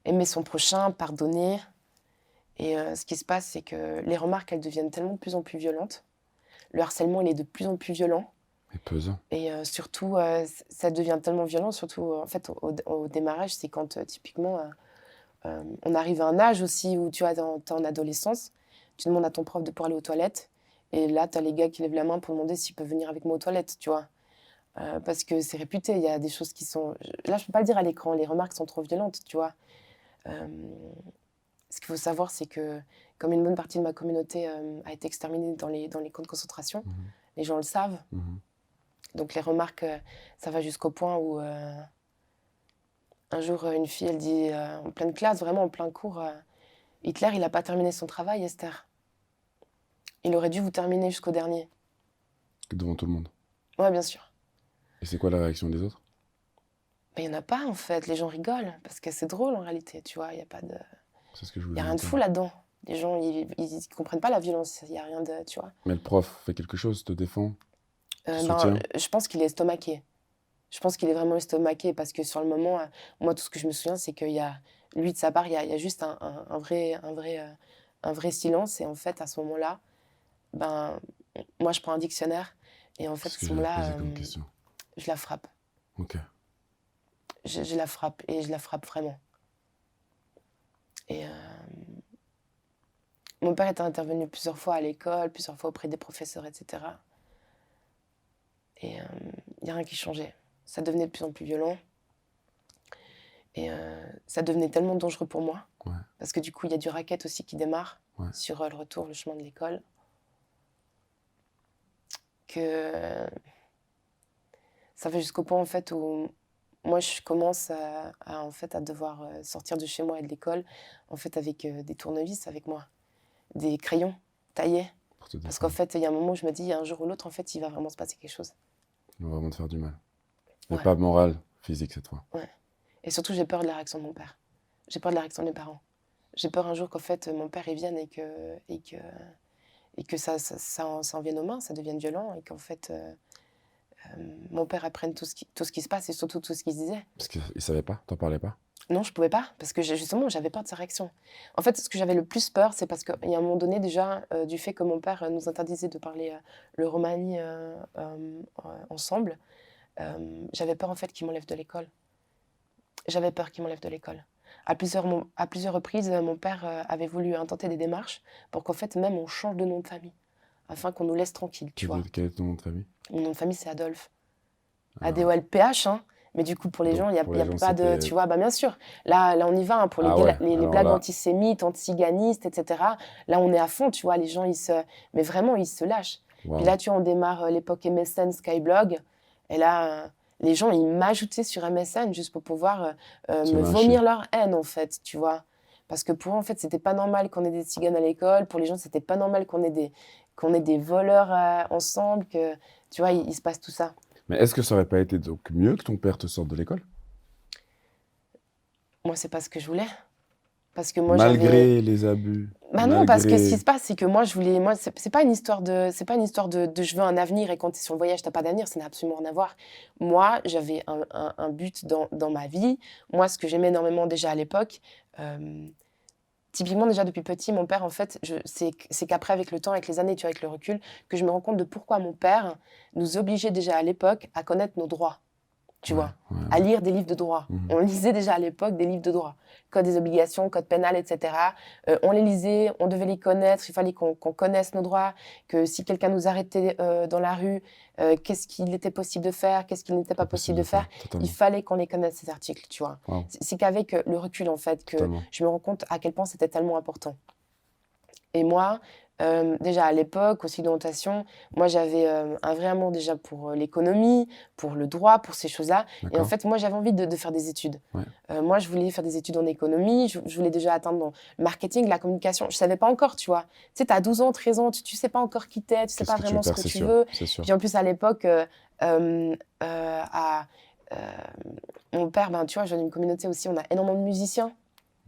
aimer son prochain, pardonner. Et ce qui se passe, c'est que les remarques, elles deviennent tellement de plus en plus violentes. Le harcèlement, il est de plus en plus violent. Et pesant. Et surtout, ça devient tellement violent, surtout en fait, au démarrage, c'est quand typiquement, on arrive à un âge aussi où tu es en adolescence, tu demandes à ton prof de pouvoir aller aux toilettes, et là, tu as les gars qui lèvent la main pour demander s'ils peuvent venir avec moi aux toilettes, tu vois. Parce que c'est réputé, il y a des choses qui sont... Là, je ne peux pas le dire à l'écran, les remarques sont trop violentes, tu vois. Ce qu'il faut savoir, c'est que comme une bonne partie de ma communauté a été exterminée dans les camps de concentration, les gens le savent. Donc les remarques, ça va jusqu'au point où un jour, une fille, elle dit en pleine classe, vraiment en plein cours, Hitler, il n'a pas terminé son travail, Esther. Il aurait dû vous terminer jusqu'au dernier. Devant tout le monde? Ouais, bien sûr. Et c'est quoi la réaction des autres? Il n'y en a pas, en fait. Les gens rigolent, parce que c'est drôle, en réalité, tu vois. Il n'y a pas de... C'est ce que je voulais Il n'y a rien de fou là-dedans. Les gens, ils ne comprennent pas la violence. Il n'y a rien de... Tu vois. Mais le prof fait quelque chose, te défend, je pense qu'il est estomaqué. Je pense qu'il est vraiment estomaqué, parce que sur le moment, moi, tout ce que je me souviens, c'est qu'il y a... Lui, de sa part, il y a juste un vrai silence. Et en fait, à ce moment-là, moi, je prends un dictionnaire. Et en fait, à ce moment-là, je la frappe. Ok. Je la frappe, et je la frappe vraiment. Et mon père était intervenu plusieurs fois à l'école, plusieurs fois auprès des professeurs, etc. Et il n'y a rien qui changeait. Ça devenait de plus en plus violent. Et ça devenait tellement dangereux pour moi. Ouais. Parce que du coup, il y a du racket aussi qui démarre sur le retour, le chemin de l'école. Que ça va jusqu'au point, en fait, où moi, je commence à devoir sortir de chez moi et de l'école, en fait, avec des tournevis avec moi, des crayons taillés. Parce qu'en fait, il y a un moment où je me dis, un jour ou l'autre, en fait, il va vraiment se passer quelque chose. Il va vraiment te faire du mal. Mais pas moral, physique cette fois. Ouais. Et surtout, j'ai peur de la réaction de mon père. J'ai peur de la réaction de mes parents. J'ai peur un jour qu'en fait, mon père il vienne et que ça en vienne aux mains, ça devienne violent, et qu'en fait, mon père apprenne tout ce qui se passe, et surtout tout ce qu'il se disait. Parce qu'il ne savait pas? T'en parlais pas? Non, je pouvais pas, parce que justement, j'avais peur de sa réaction. En fait, ce que j'avais le plus peur, c'est parce qu'il y a un moment donné, déjà, du fait que mon père nous interdisait de parler le romani ensemble, j'avais peur, en fait, qu'il m'enlève de l'école. J'avais peur qu'il m'enlève de l'école. À plusieurs reprises, mon père avait voulu intenter des démarches pour qu'en fait, même on change de nom de famille, afin qu'on nous laisse tranquilles, tu vois. Quel est ton nom de famille? Mon nom de famille, c'est Adolphe. ADOLPH, hein. Mais du coup, pour les Donc, gens, il n'y a, pour y a les gens, pas de... c'était- Tu vois, bah bien sûr. Là on y va, hein, pour les, Ah ouais, les alors blagues là, antisémites, antiganistes, etc. Là, on est à fond, tu vois. Les gens, mais vraiment, ils se lâchent. Puis waouh. là, tu vois, on démarre l'époque MSN, Skyblog. Et là, les gens, ils m'ajoutaient sur MSN juste pour pouvoir Se me lyncher. vomir leur haine, en fait, tu vois. Parce que pour eux, en fait, c'était pas normal qu'on ait des tziganes à l'école. Pour les gens, c'était pas normal qu'on ait des voleurs ensemble, que, tu vois, il se passe tout ça. Mais est-ce que ça aurait pas été donc mieux que ton père te sorte de l'école? Moi, c'est pas ce que je voulais. Parce que moi, j'avais... Malgré les abus, Bah non, parce que ce qui malgré... se passe, c'est que moi, je voulais... Moi, c'est pas une histoire de je veux un avenir et quand tu es sur le voyage, t'as pas d'avenir, ça n'a absolument rien à voir. Moi, j'avais un but dans ma vie. Moi, ce que j'aimais énormément déjà à l'époque, typiquement déjà depuis petit, mon père, en fait, c'est qu'après, avec le temps, avec les années, tu vois, avec le recul, que je me rends compte de pourquoi mon père nous obligeait déjà à l'époque à connaître nos droits. Tu Ouais, vois, ouais, à ouais. lire des livres de droit. Mhm. On lisait déjà à l'époque des livres de droit. Code des obligations, code pénal, etc. On les lisait, on devait les connaître, il fallait qu'on connaisse nos droits, que si quelqu'un nous arrêtait dans la rue, qu'est-ce qu'il était possible de faire, qu'est-ce qu'il n'était pas possible de faire. Totalement. Il fallait qu'on les connaisse, ces articles, tu vois. Wow, C'est qu'avec le recul, en fait, que totalement. je me rends compte à quel point c'était tellement important. Et moi, déjà à l'époque, aussi d'orientation, moi j'avais un vrai amour déjà pour l'économie, pour le droit, pour ces choses-là. Et en D'accord. fait, moi j'avais envie de faire des études. Ouais. Moi, je voulais faire des études en économie, je voulais déjà atteindre dans le marketing, la communication. Je ne savais pas encore, tu vois. Tu sais, tu as 12 ans, 13 ans, tu ne sais pas encore qui t'es, tu ne sais Qu'est-ce pas que tu veux vraiment ce faire, que c'est tu sûr, veux. c'est sûr. Puis en plus, à l'époque, mon père, ben, tu vois, je viens d'une communauté aussi, on a énormément de musiciens.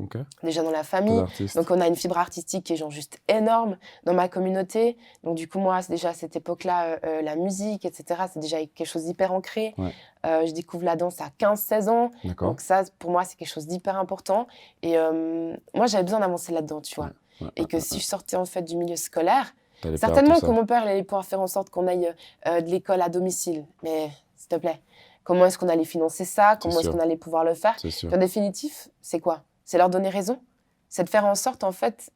Ok. Déjà dans la Quel famille. artiste? Donc, on a une fibre artistique qui est genre juste énorme dans ma communauté. Donc, du coup, moi, c'est déjà à cette époque-là, la musique, etc., c'est déjà quelque chose d'hyper ancré. Ouais. Je découvre la danse à 15-16 ans. D'accord. Donc, ça, pour moi, c'est quelque chose d'hyper important. Et moi, j'avais besoin d'avancer là-dedans, tu vois. Ouais, Et que si je sortais, en fait, du milieu scolaire, t'allais perdre certainement tout que ça. mon père il allait pouvoir faire en sorte qu'on aille de l'école à domicile. Mais, s'il te plaît, comment est-ce qu'on allait financer ça? Comment est-ce sûr. qu'on allait pouvoir le faire? C'est sûr. Puis, en définitif, c'est quoi? C'est leur donner raison. C'est de faire en sorte, en fait,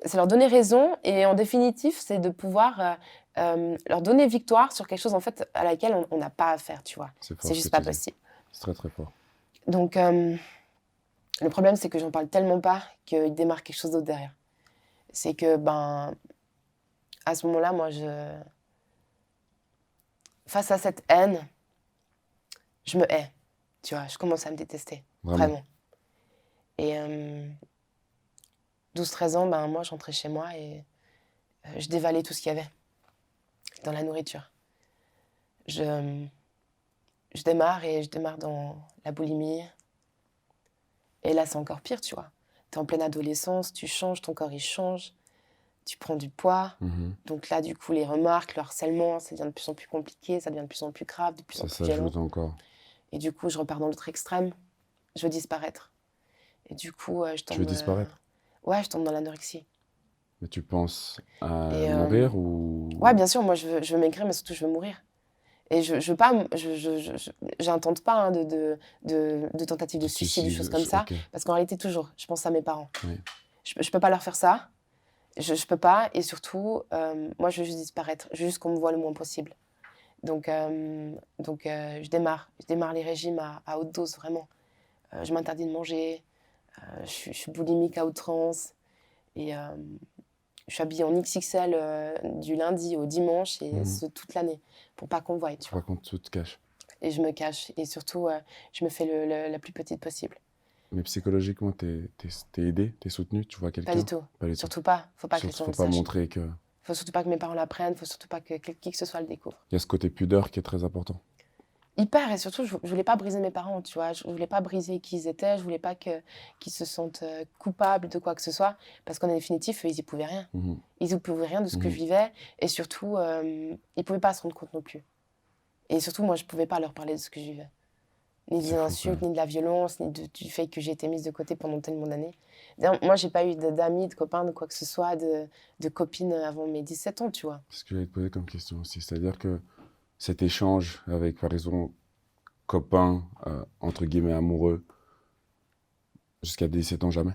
c'est leur donner raison et en définitif, c'est de pouvoir leur donner victoire sur quelque chose, en fait, à laquelle on n'a pas à faire, tu vois. C'est fort C'est ce juste que pas tu dis. possible. C'est très très fort. Donc, le problème, c'est que j'en parle tellement pas qu'il démarre quelque chose d'autre derrière. C'est que, ben, à ce moment-là, moi, face à cette haine, je me hais, tu vois. Je commence à me détester, vraiment. Et 12-13 ans, ben, moi, je rentrais chez moi et je dévalais tout ce qu'il y avait dans la nourriture. Je démarre dans la boulimie. Et là, c'est encore pire, tu vois. Tu es en pleine adolescence, tu changes, ton corps, il change. Tu prends du poids. Donc là, du coup, les remarques, le harcèlement, ça devient de plus en plus compliqué, ça devient de plus en plus grave, de plus en plus violent. Ça s'ajoute encore. Et du coup, je repars dans l'autre extrême. Je veux disparaître. Et du coup, je tombe... Tu veux disparaître? Ouais, je tombe dans l'anorexie. Mais tu penses à mourir ou... Ouais, bien sûr, moi, je veux maigrir, mais surtout, je veux mourir. Et je veux pas... J'intente pas hein, de tentatives de suicide, des choses comme ça. Okay. Parce qu'en réalité, toujours, je pense à mes parents. Oui. Je peux pas leur faire ça. Je peux pas. Et surtout, moi, je veux juste disparaître. Je veux juste qu'on me voit le moins possible. Donc je démarre les régimes à haute dose, vraiment. Je m'interdis de manger. Je suis boulimique à outrance. Et je suis habillée en XXL du lundi au dimanche et ce, toute l'année. Pour pas qu'on voie, tu vois. Pour qu'on te cache. Et je me cache. Et surtout, je me fais la plus petite possible. Mais psychologiquement, t'es aidée, t'es soutenue, tu vois quelqu'un? Pas du tout. Surtout pas. Faut pas que les gens le sachent. Faut pas montrer que... Faut surtout pas que mes parents l'apprennent. Faut surtout pas que qui que ce soit le découvre. Il y a ce côté pudeur qui est très important. Hyper. Et surtout, je voulais pas briser mes parents, tu vois. Je voulais pas briser qui ils étaient. Je voulais pas qu'ils se sentent coupables de quoi que ce soit. Parce qu'en définitif, ils y pouvaient rien. Ils y pouvaient rien de ce que je vivais. Et surtout, ils pouvaient pas se rendre compte non plus. Et surtout, moi, je pouvais pas leur parler de ce que je vivais. Ni des insultes, ni de la violence, ni du fait que j'ai été mise de côté pendant tellement d'années. Moi, j'ai pas eu d'amis, de copains, de quoi que ce soit, de copines avant mes 17 ans, tu vois. C'est ce que j'allais te poser comme question aussi. C'est-à-dire que cet échange avec, par exemple, copains, entre guillemets, amoureux, jusqu'à 17 ans, jamais?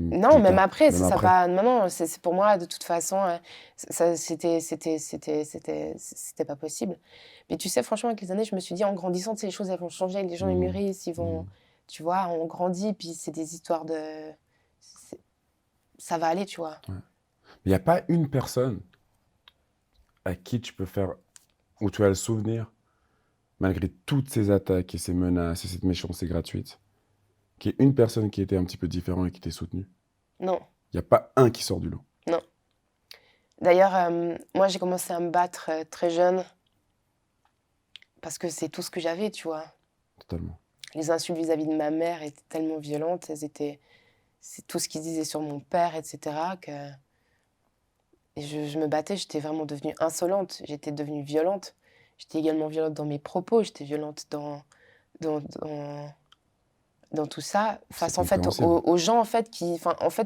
Non, même après, ça va. Non, c'est pour moi, de toute façon, c'était pas possible. Mais tu sais, franchement, avec les années, je me suis dit, en grandissant, les choses, elles vont changer, les gens, ils mûrissent, ils vont. Tu vois, on grandit, puis c'est des histoires de. Ça va aller, tu vois. Ouais. Il n'y a pas une personne à qui tu peux faire, où tu as le souvenir, malgré toutes ces attaques et ces menaces et cette méchanceté gratuite, qu'il y ait une personne qui était un petit peu différente et qui t'ait soutenu. Non. Il n'y a pas un qui sort du lot. Non. D'ailleurs, moi, j'ai commencé à me battre très jeune parce que c'est tout ce que j'avais, tu vois. Totalement. Les insultes vis-à-vis de ma mère étaient tellement violentes, c'est tout ce qu'ils disaient sur mon père, etc., que et je me battais, j'étais vraiment devenue insolente, j'étais devenue violente. J'étais également violente dans mes propos, j'étais violente dans tout ça, face en fait aux gens en fait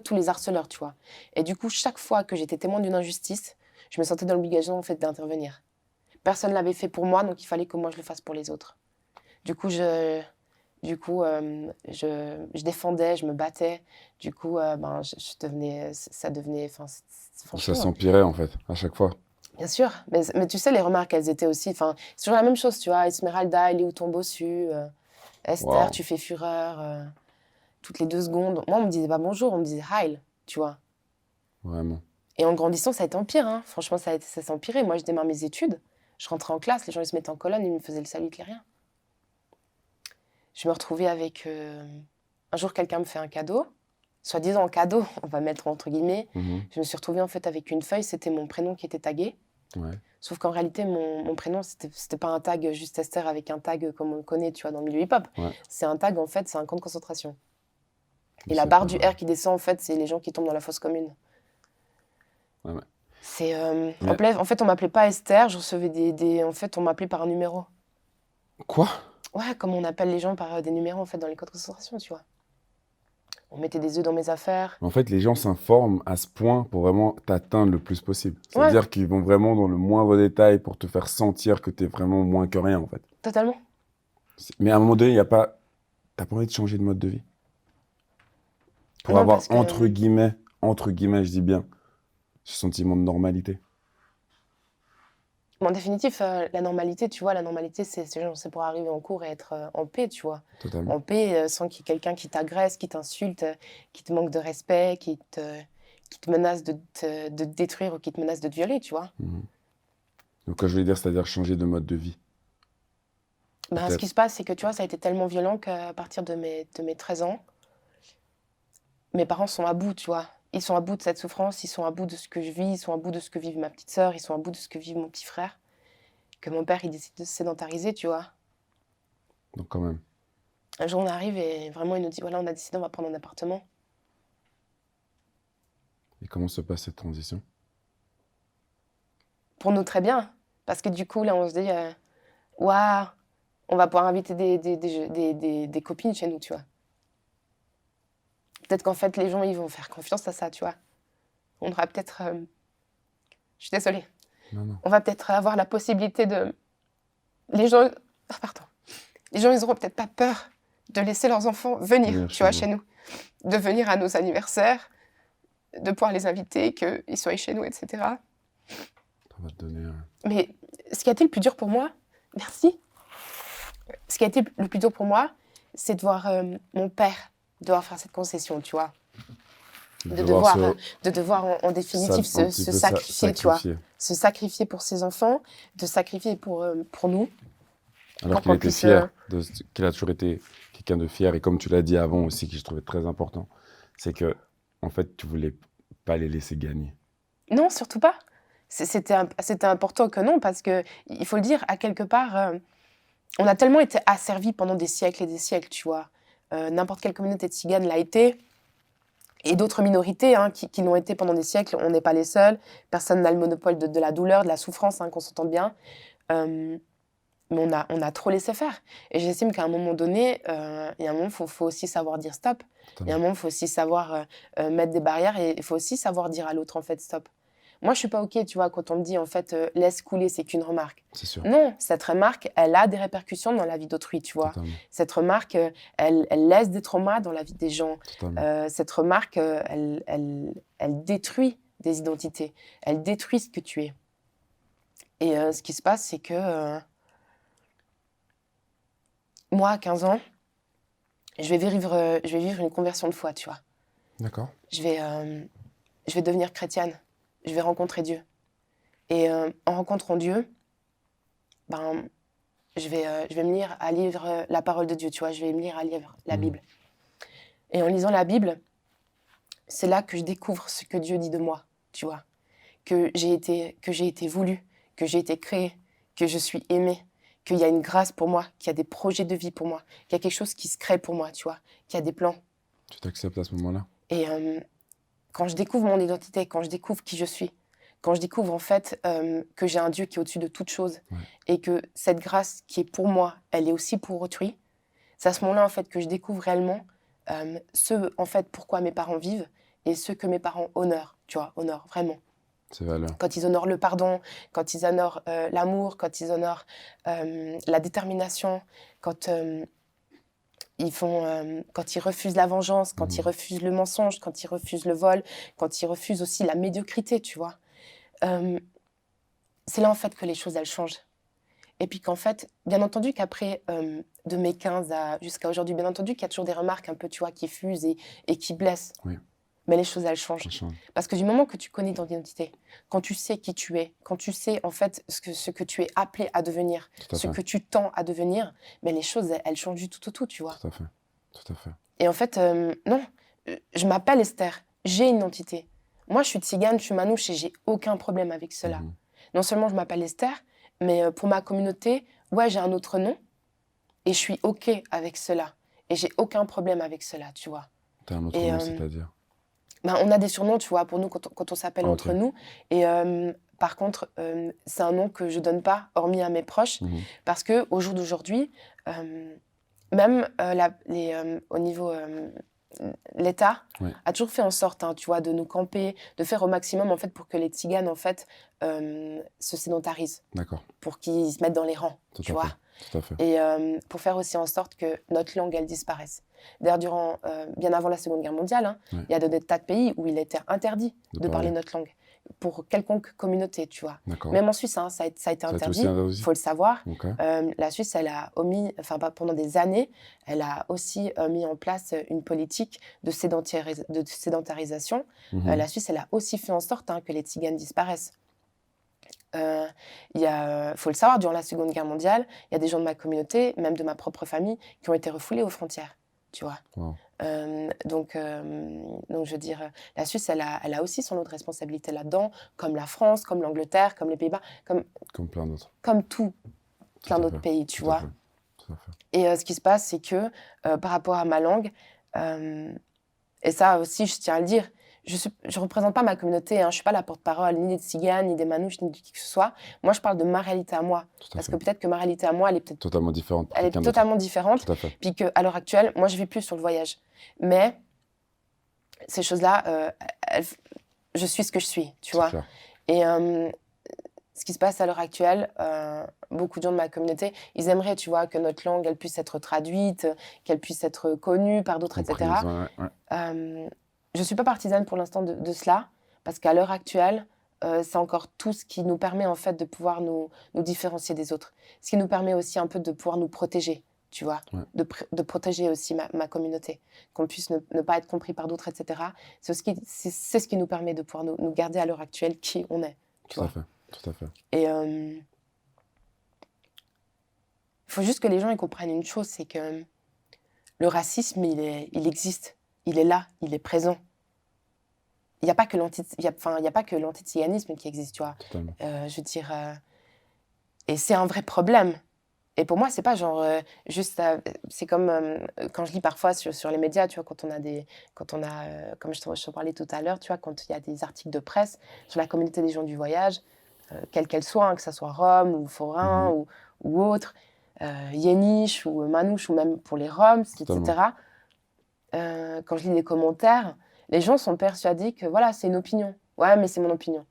tous les harceleurs, tu vois. Et du coup, chaque fois que j'étais témoin d'une injustice, je me sentais dans l'obligation en fait d'intervenir. Personne ne l'avait fait pour moi, donc il fallait que moi je le fasse pour les autres. Du coup, je défendais, je me battais. Du coup, ça devenait, Ça s'empirait en fait, à chaque fois. Bien sûr, mais tu sais, les remarques, elles étaient aussi, c'est toujours la même chose, tu vois. Esmeralda, il est où ton bossu? Esther, tu fais fureur. Toutes les 2 secondes. Moi, on me disait pas bonjour, on me disait Heil, tu vois. Vraiment. Et en grandissant, ça a été empire, hein. Franchement, ça s'est empiré. Moi, je démarre mes études, je rentrais en classe, les gens ils se mettaient en colonne, ils me faisaient le salut de rien. Je me retrouvais avec... Un jour, quelqu'un me fait un cadeau, soi-disant cadeau, on va mettre entre guillemets. Je me suis retrouvée en fait avec une feuille, c'était mon prénom qui était tagué. Ouais. Sauf qu'en réalité, mon prénom, c'était pas un tag juste Esther avec un tag comme on le connaît, tu vois, dans le milieu hip-hop. Ouais. C'est un tag, en fait, c'est un camp de concentration. Et la barre du R qui descend, en fait, c'est les gens qui tombent dans la fosse commune. Ouais. C'est... En fait, on m'appelait pas Esther, je recevais En fait, on m'appelait par un numéro. Quoi? Ouais, comme on appelle les gens par des numéros, en fait, dans les camps de concentration, tu vois. On mettait des œufs dans mes affaires. En fait, les gens s'informent à ce point pour vraiment t'atteindre le plus possible. C'est-à-dire qu'ils vont vraiment dans le moindre détail pour te faire sentir que t'es vraiment moins que rien, en fait. Totalement. Mais à un moment donné, t'as pas envie de changer de mode de vie? Pour avoir, entre guillemets, je dis bien, ce sentiment de normalité. En définitive, la normalité, tu vois, c'est pour arriver en cours et être en paix, tu vois. Totalement. En paix, sans qu'il y ait quelqu'un qui t'agresse, qui t'insulte, qui te manque de respect, qui te menace de te détruire ou qui te menace de te violer, tu vois. Donc, quand je voulais dire, c'est-à-dire changer de mode de vie. Ce qui se passe, c'est que, tu vois, ça a été tellement violent qu'à partir de mes 13 ans, mes parents sont à bout, tu vois. Ils sont à bout de cette souffrance, ils sont à bout de ce que je vis, ils sont à bout de ce que vit ma petite sœur, ils sont à bout de ce que vit mon petit frère. Que mon père, il décide de se sédentariser, tu vois. Donc quand même. Un jour, on arrive et vraiment, il nous dit, voilà, on a décidé, on va prendre un appartement. Et comment se passe cette transition? Pour nous, très bien. Parce que du coup, là, on se dit, waouh, on va pouvoir inviter des copines chez nous, tu vois. Peut-être qu'en fait, les gens, ils vont faire confiance à ça, tu vois. On aura peut-être... Je suis désolée. Non. On va peut-être avoir la possibilité de... Les gens, ils auront peut-être pas peur de laisser leurs enfants venir, tu vois, chez nous. De venir à nos anniversaires, de pouvoir les inviter, qu'ils soient chez nous, etc. On va te donner... Mais ce qui a été le plus dur pour moi, merci. Ce qui a été le plus dur pour moi, c'est de voir mon père devoir faire cette concession, tu vois. De devoir en définitive se sacrifier, tu vois. Se sacrifier pour ses enfants, de sacrifier pour nous. Alors qu'il était fier, qu'il a toujours été quelqu'un de fier. Et comme tu l'as dit avant aussi, que je trouvais très important, c'est que, en fait, tu voulais pas les laisser gagner. Non, surtout pas. C'était important que non, parce que, il faut le dire, à quelque part, on a tellement été asservis pendant des siècles et des siècles, tu vois. N'importe quelle communauté tzigane l'a été. Et d'autres minorités qui l'ont été pendant des siècles, on n'est pas les seuls. Personne n'a le monopole de la douleur, de la souffrance, qu'on s'entende bien. Mais on a trop laissé faire. Et j'estime qu'à un moment donné, il y a un moment, il faut aussi savoir dire stop. Il y a un moment, il faut aussi savoir mettre des barrières et il faut aussi savoir dire à l'autre, en fait, stop. Moi, je suis pas OK, tu vois, quand on me dit, en fait, laisse couler, c'est qu'une remarque. C'est sûr. Non, cette remarque, elle a des répercussions dans la vie d'autrui, tu vois. Totalement. Cette remarque, elle laisse des traumas dans la vie des gens. Totalement. Cette remarque, elle détruit des identités. Elle détruit ce que tu es. Et ce qui se passe, c'est que moi, à 15 ans, je vais vivre une conversion de foi, tu vois. D'accord. Je vais devenir chrétienne. Je vais rencontrer Dieu. Et en rencontrant Dieu, ben, je vais me lire à lire la parole de Dieu, tu vois. Je vais me lire à lire la Bible. Et en lisant la Bible, c'est là que je découvre ce que Dieu dit de moi, tu vois. Que j'ai été voulu, que j'ai été créée, que je suis aimée, qu'il y a une grâce pour moi, qu'il y a des projets de vie pour moi, qu'il y a quelque chose qui se crée pour moi, tu vois, qu'il y a des plans. Tu t'acceptes à ce moment-là? Et quand je découvre mon identité, quand je découvre qui je suis, quand je découvre en fait que j'ai un Dieu qui est au-dessus de toute chose et que cette grâce qui est pour moi, elle est aussi pour autrui, c'est à ce moment-là en fait que je découvre réellement ce en fait pourquoi mes parents vivent et ce que mes parents honorent, tu vois, honorent vraiment. C'est valeur. Quand ils honorent le pardon, quand ils honorent l'amour, quand ils honorent la détermination, quand quand ils refusent la vengeance, quand ils refusent le mensonge, quand ils refusent le vol, quand ils refusent aussi la médiocrité, tu vois. C'est là, en fait, que les choses, elles changent. Et puis qu'en fait, bien entendu qu'après, de mes 15 jusqu'à aujourd'hui, bien entendu qu'il y a toujours des remarques un peu, tu vois, qui fusent et qui blessent. Oui. Mais les choses, elles changent. Parce que du moment que tu connais ton identité, quand tu sais qui tu es, quand tu sais, en fait, ce que tu es appelé à devenir, ce que tu tends à devenir, ben les choses, elles changent du tout au tout, tu vois. Tout à fait. Tout à fait. Et en fait, non, je m'appelle Esther, j'ai une identité. Moi, je suis tzigane, je suis manouche et j'ai aucun problème avec cela. Non seulement je m'appelle Esther, mais pour ma communauté, ouais, j'ai un autre nom et je suis OK avec cela. Et j'ai aucun problème avec cela, tu vois. T'as un autre nom, c'est-à-dire? Ben, on a des surnoms, tu vois, pour nous, quand on s'appelle entre nous. Et par contre, c'est un nom que je donne pas, hormis à mes proches, parce qu'au jour d'aujourd'hui, même au niveau... l'État a toujours fait en sorte, hein, tu vois, de nous camper, de faire au maximum, en fait, pour que les tziganes, en fait, se sédentarisent. D'accord. Pour qu'ils se mettent dans les rangs, tu vois. Tout à fait. Et pour faire aussi en sorte que notre langue, elle disparaisse. D'ailleurs, bien avant la Seconde Guerre mondiale, il y a des tas de pays où il était interdit de parler notre langue pour quelconque communauté, tu vois. Même en Suisse, hein, ça a été interdit, il faut le savoir. La Suisse, elle a omis, enfin pendant des années, elle a aussi mis en place une politique de sédentarisation. La Suisse, elle a aussi fait en sorte que les tziganes disparaissent. Faut le savoir, durant la Seconde Guerre mondiale, il y a des gens de ma communauté, même de ma propre famille, qui ont été refoulés aux frontières, tu vois. Wow. Donc, je veux dire, la Suisse, elle a aussi son lot de responsabilité là-dedans, comme la France, comme l'Angleterre, comme les Pays-Bas, comme plein d'autres. Comme plein d'autres pays, tu vois. Tout à fait. Et ce qui se passe, c'est que par rapport à ma langue, et ça aussi, je tiens à le dire, je représente pas ma communauté, hein, je suis pas la porte-parole ni des tziganes, ni des manouches, ni de qui que ce soit. Moi, je parle de ma réalité à moi. Parce que peut-être que ma réalité à moi, elle est peut-être totalement différente. Elle est totalement différente. Tout à fait. Puis qu'à l'heure actuelle, moi, je vis plus sur le voyage. Mais ces choses-là, je suis ce que je suis, tu vois. Clair. Et ce qui se passe à l'heure actuelle, beaucoup de gens de ma communauté, ils aimeraient, tu vois, que notre langue, elle puisse être traduite, qu'elle puisse être connue par d'autres, etc. Je ne suis pas partisane pour l'instant de cela, parce qu'à l'heure actuelle, c'est encore tout ce qui nous permet en fait de pouvoir nous différencier des autres. Ce qui nous permet aussi un peu de pouvoir nous protéger, tu vois, de protéger aussi ma communauté, qu'on puisse ne pas être compris par d'autres, etc. C'est ce qui nous permet de pouvoir nous garder à l'heure actuelle qui on est. Tout à fait. Et il faut juste que les gens ils comprennent une chose, c'est que le racisme, il existe. Il est là, il est présent. Il n'y a pas que l'anti-tziganisme qui existe, tu vois. Je veux dire... et c'est un vrai problème. Et pour moi, c'est pas genre juste... c'est comme quand je lis parfois sur les médias, tu vois, quand on a comme je te parlais tout à l'heure, tu vois, quand il y a des articles de presse sur la communauté des gens du voyage, quelle qu'elle soit, hein, que ce soit Rome ou Forain ou autre, Yéniche ou Manouche ou même pour les Roms, etc. Quand je lis les commentaires, les gens sont persuadés que voilà, c'est une opinion. Ouais, mais c'est mon opinion.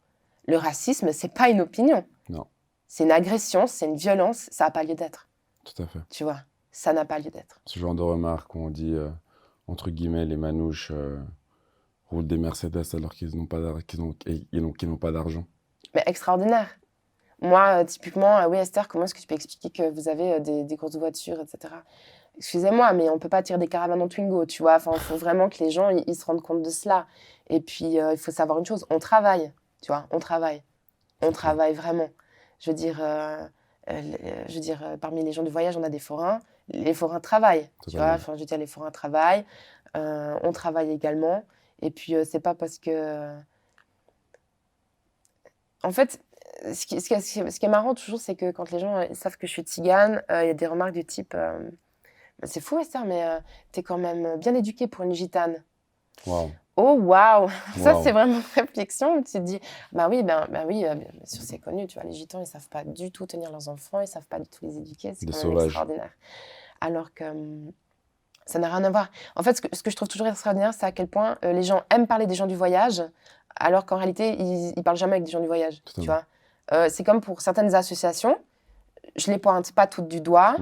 Le racisme, c'est pas une opinion. Non. C'est une agression, c'est une violence, ça n'a pas lieu d'être. Tout à fait. Tu vois, ça n'a pas lieu d'être. Ce genre de remarques où on dit, entre guillemets, les manouches roulent des Mercedes alors qu'ils n'ont pas d'argent. Mais extraordinaire. Moi, typiquement, oui Esther, comment est-ce que tu peux expliquer que vous avez des grosses voitures, etc. Excusez-moi, mais on ne peut pas tirer des caravanes en Twingo, tu vois. Enfin, il faut vraiment que les gens ils se rendent compte de cela. Et puis, il faut savoir une chose, on travaille, tu vois, on travaille. On travaille vraiment. Je veux dire, parmi les gens du voyage, on a des forains. Les forains travaillent, tu vois. Enfin, je veux dire, les forains travaillent. On travaille également. Et puis, c'est pas parce que... En fait, ce qui est marrant toujours, c'est que quand les gens savent que je suis tzigane, il y a des remarques du type c'est fou, Esther, mais t'es quand même bien éduquée pour une gitane. Waouh. Oh, waouh. Ça, c'est vraiment une réflexion où tu te dis bah oui, bien sûr, c'est connu, tu vois, les gitans, ils savent pas du tout tenir leurs enfants, ils savent pas du tout les éduquer, c'est quand même extraordinaire. Alors que ça n'a rien à voir. En fait, ce que je trouve toujours extraordinaire, c'est à quel point les gens aiment parler des gens du voyage, alors qu'en réalité, ils parlent jamais avec des gens du voyage, tu vois. C'est comme pour certaines associations, je les pointe pas toutes du doigt.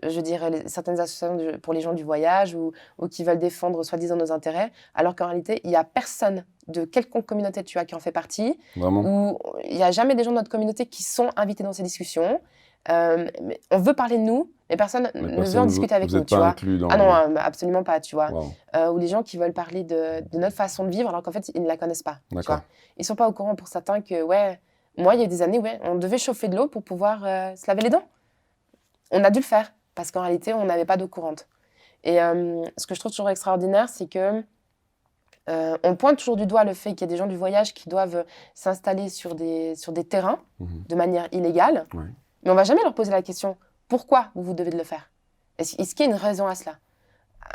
Je veux dire, certaines associations pour les gens du voyage ou qui veulent défendre soi-disant nos intérêts, alors qu'en réalité, il n'y a personne de quelconque communauté tu vois, qui en fait partie, ou il n'y a jamais des gens de notre communauté qui sont invités dans ces discussions. Mais on veut parler de nous, mais personne ne veut en discuter avec nous, tu vois. Ah non, absolument pas, tu vois. Ou les gens qui veulent parler de notre façon de vivre, alors qu'en fait, ils ne la connaissent pas, tu vois. Ils ne sont pas au courant pour certains que, moi, il y a des années, on devait chauffer de l'eau pour pouvoir se laver les dents. On a dû le faire. Parce qu'en réalité, on n'avait pas d'eau courante. Et ce que je trouve toujours extraordinaire, c'est que on pointe toujours du doigt le fait qu'il y a des gens du voyage qui doivent s'installer sur des terrains de manière illégale, mais on ne va jamais leur poser la question « Pourquoi vous devez le faire ?» Est-ce qu'il y a une raison à cela ?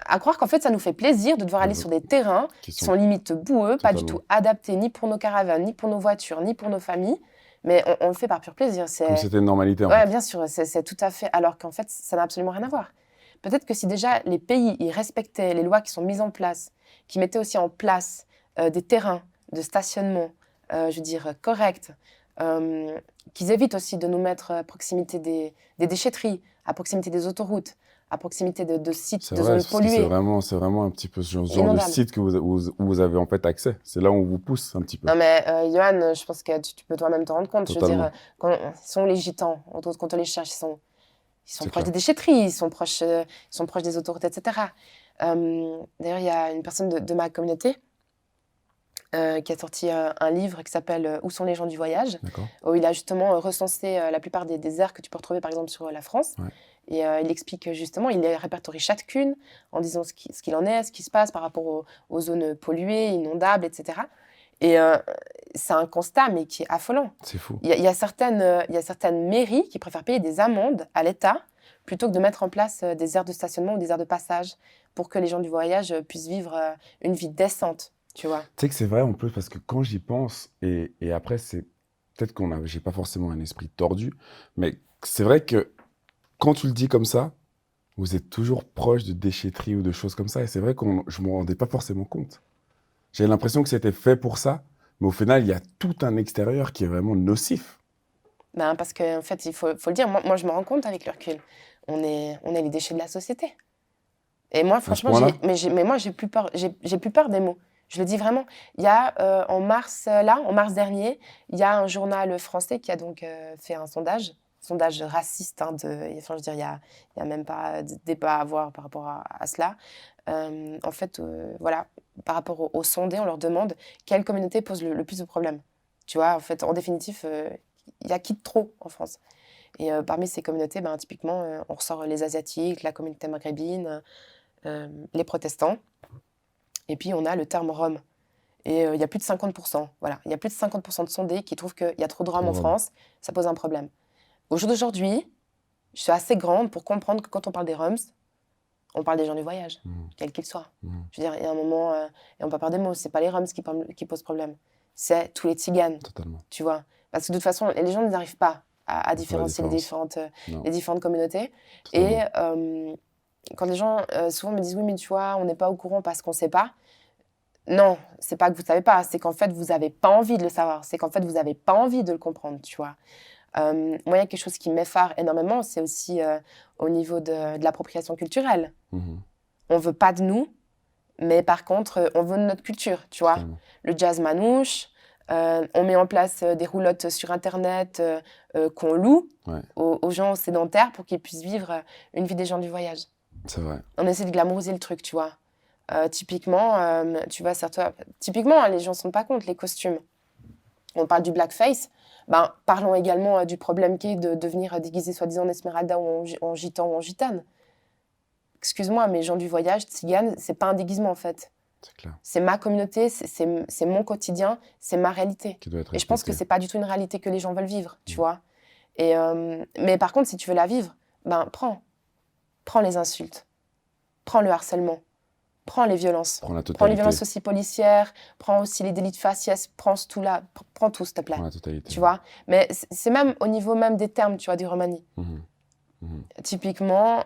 À croire qu'en fait, ça nous fait plaisir de devoir aller sur des terrains qui sont limite boueux, pas du tout adaptés ni pour nos caravanes, ni pour nos voitures, ni pour nos familles. Mais on le fait par pur plaisir. Comme c'était une normalité, en fait. Oui, bien sûr, c'est tout à fait. Alors qu'en fait, ça n'a absolument rien à voir. Peut-être que si déjà les pays ils respectaient les lois qui sont mises en place, qui mettaient aussi en place des terrains de stationnement, je veux dire, corrects, qu'ils évitent aussi de nous mettre à proximité des déchetteries, à proximité des autoroutes, à proximité de sites, de zones polluées. C'est vraiment un petit peu ce genre de site où vous avez en fait accès. C'est là où on vous pousse un petit peu. Non mais Johan, je pense que tu peux toi-même te rendre compte. Totalement. Je veux dire, quand ils sont les gitans, quand on les cherche, ils sont proches des déchetteries, ils sont proches des autoroutes, etc. D'ailleurs, il y a une personne de ma communauté qui a sorti un livre qui s'appelle « Où sont les gens du voyage ?» où il a justement recensé la plupart des aires que tu peux retrouver par exemple sur la France. Et il explique justement, il les répertorie chacune en disant ce qu'il en est, ce qui se passe par rapport aux zones polluées, inondables, etc. Et c'est un constat, mais qui est affolant. C'est fou. Il y a certaines mairies qui préfèrent payer des amendes à l'État plutôt que de mettre en place des aires de stationnement ou des aires de passage pour que les gens du voyage puissent vivre une vie décente, tu vois. Tu sais que c'est vrai en plus, parce que quand j'y pense, et après, c'est peut-être j'ai pas forcément un esprit tordu, mais c'est vrai que quand tu le dis comme ça, vous êtes toujours proche de déchetteries ou de choses comme ça. Et c'est vrai que je ne me rendais pas forcément compte. J'ai l'impression que c'était fait pour ça, mais au final, il y a tout un extérieur qui est vraiment nocif. Parce qu'en fait, il faut le dire, moi, je me rends compte avec le recul. On est les déchets de la société. Et moi, franchement, j'ai plus peur. J'ai plus peur des mots. Je le dis vraiment. Il y a, en mars dernier, il y a un journal français qui a donc fait un sondage raciste, enfin, je veux dire, il y a même pas de débat à avoir par rapport à cela. En fait, voilà, par rapport aux sondés, on leur demande quelle communauté pose le plus de problèmes. Tu vois, en fait, en définitive, il y a qui de trop en France. Et parmi ces communautés, typiquement, on ressort les Asiatiques, la communauté maghrébine, les protestants. Et puis, on a le terme Rome. Et il y a plus de 50%. Voilà, il y a plus de 50% de sondés qui trouvent qu'il y a trop de Roms en France. Ça pose un problème. Au jour d'aujourd'hui, je suis assez grande pour comprendre que quand on parle des Roms, on parle des gens du voyage, quels qu'ils soient. Je veux dire, il y a un moment, et on ne peut pas perdre des mots, ce n'est pas les Roms qui posent problème, c'est tous les Tziganes. Totalement. Tu vois. Parce que de toute façon, les gens n'arrivent pas à différencier les différentes communautés. Totalement. Et quand les gens souvent me disent « Oui, mais tu vois, on n'est pas au courant parce qu'on ne sait pas », Non, c'est pas que vous savez pas, c'est qu'en fait, vous avez pas envie de le savoir. C'est qu'en fait, vous avez pas envie de le comprendre, tu vois. Moi, il y a quelque chose qui m'effare énormément, c'est aussi au niveau de l'appropriation culturelle. On veut pas de nous, mais par contre, on veut de notre culture, tu vois. Le jazz manouche, on met en place des roulottes sur Internet qu'on loue aux gens sédentaires pour qu'ils puissent vivre une vie des gens du voyage. C'est vrai. On essaie de glamouriser le truc, tu vois. Typiquement, tu vois, typiquement, hein, les gens ne se rendent pas compte, les costumes. On parle du blackface. Ben, parlons également du problème qu'est de venir déguiser soi-disant en Esmeralda ou en gitan ou en gitane. Excuse-moi, mais gens du voyage, tzigane, c'est pas un déguisement en fait. C'est clair. C'est ma communauté, c'est mon quotidien, c'est ma réalité. Qui doit être et je pense que c'est pas du tout une réalité que les gens veulent vivre, tu vois. Mais par contre, si tu veux la vivre, ben prends les insultes, prends le harcèlement, prends les violences, prends les violences aussi policières, prends aussi les délits de faciès, prends tout là, prends tout s'il te plaît. Prends la totalité. Tu vois. Mais c'est même au niveau même des termes, tu vois, du romani. Typiquement,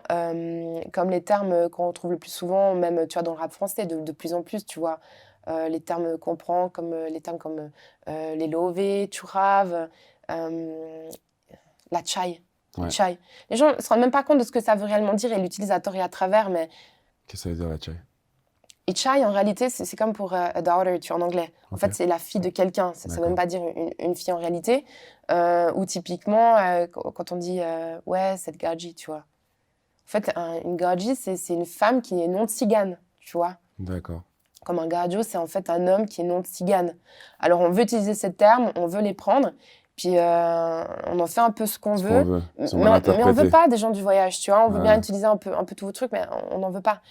comme les termes qu'on retrouve le plus souvent, même tu vois, dans le rap français, de plus en plus, tu vois, les termes qu'on prend, comme les termes comme les lové, tchourave, la tchaï. Chai. Les gens ne se rendent même pas compte de ce que ça veut réellement dire et l'utilisent à tort et à travers, mais... Qu'est-ce que ça veut dire, la chai? Et chai, en réalité, c'est comme pour a daughter, tu vois, en anglais. En fait, c'est la fille de quelqu'un. Ça ne veut même pas dire une fille en réalité. Ou typiquement, quand on dit ouais, cette gadji, tu vois. En fait, une gadji, c'est une femme qui est non tzigane, tu vois. D'accord. Comme un gadjo, c'est en fait un homme qui est non tzigane. Alors, on veut utiliser ces termes, on veut les prendre. Puis on en fait un peu ce qu'on veut. Mais on veut pas des gens du voyage, tu vois. On veut bien utiliser un peu tous vos trucs, mais on n'en veut pas.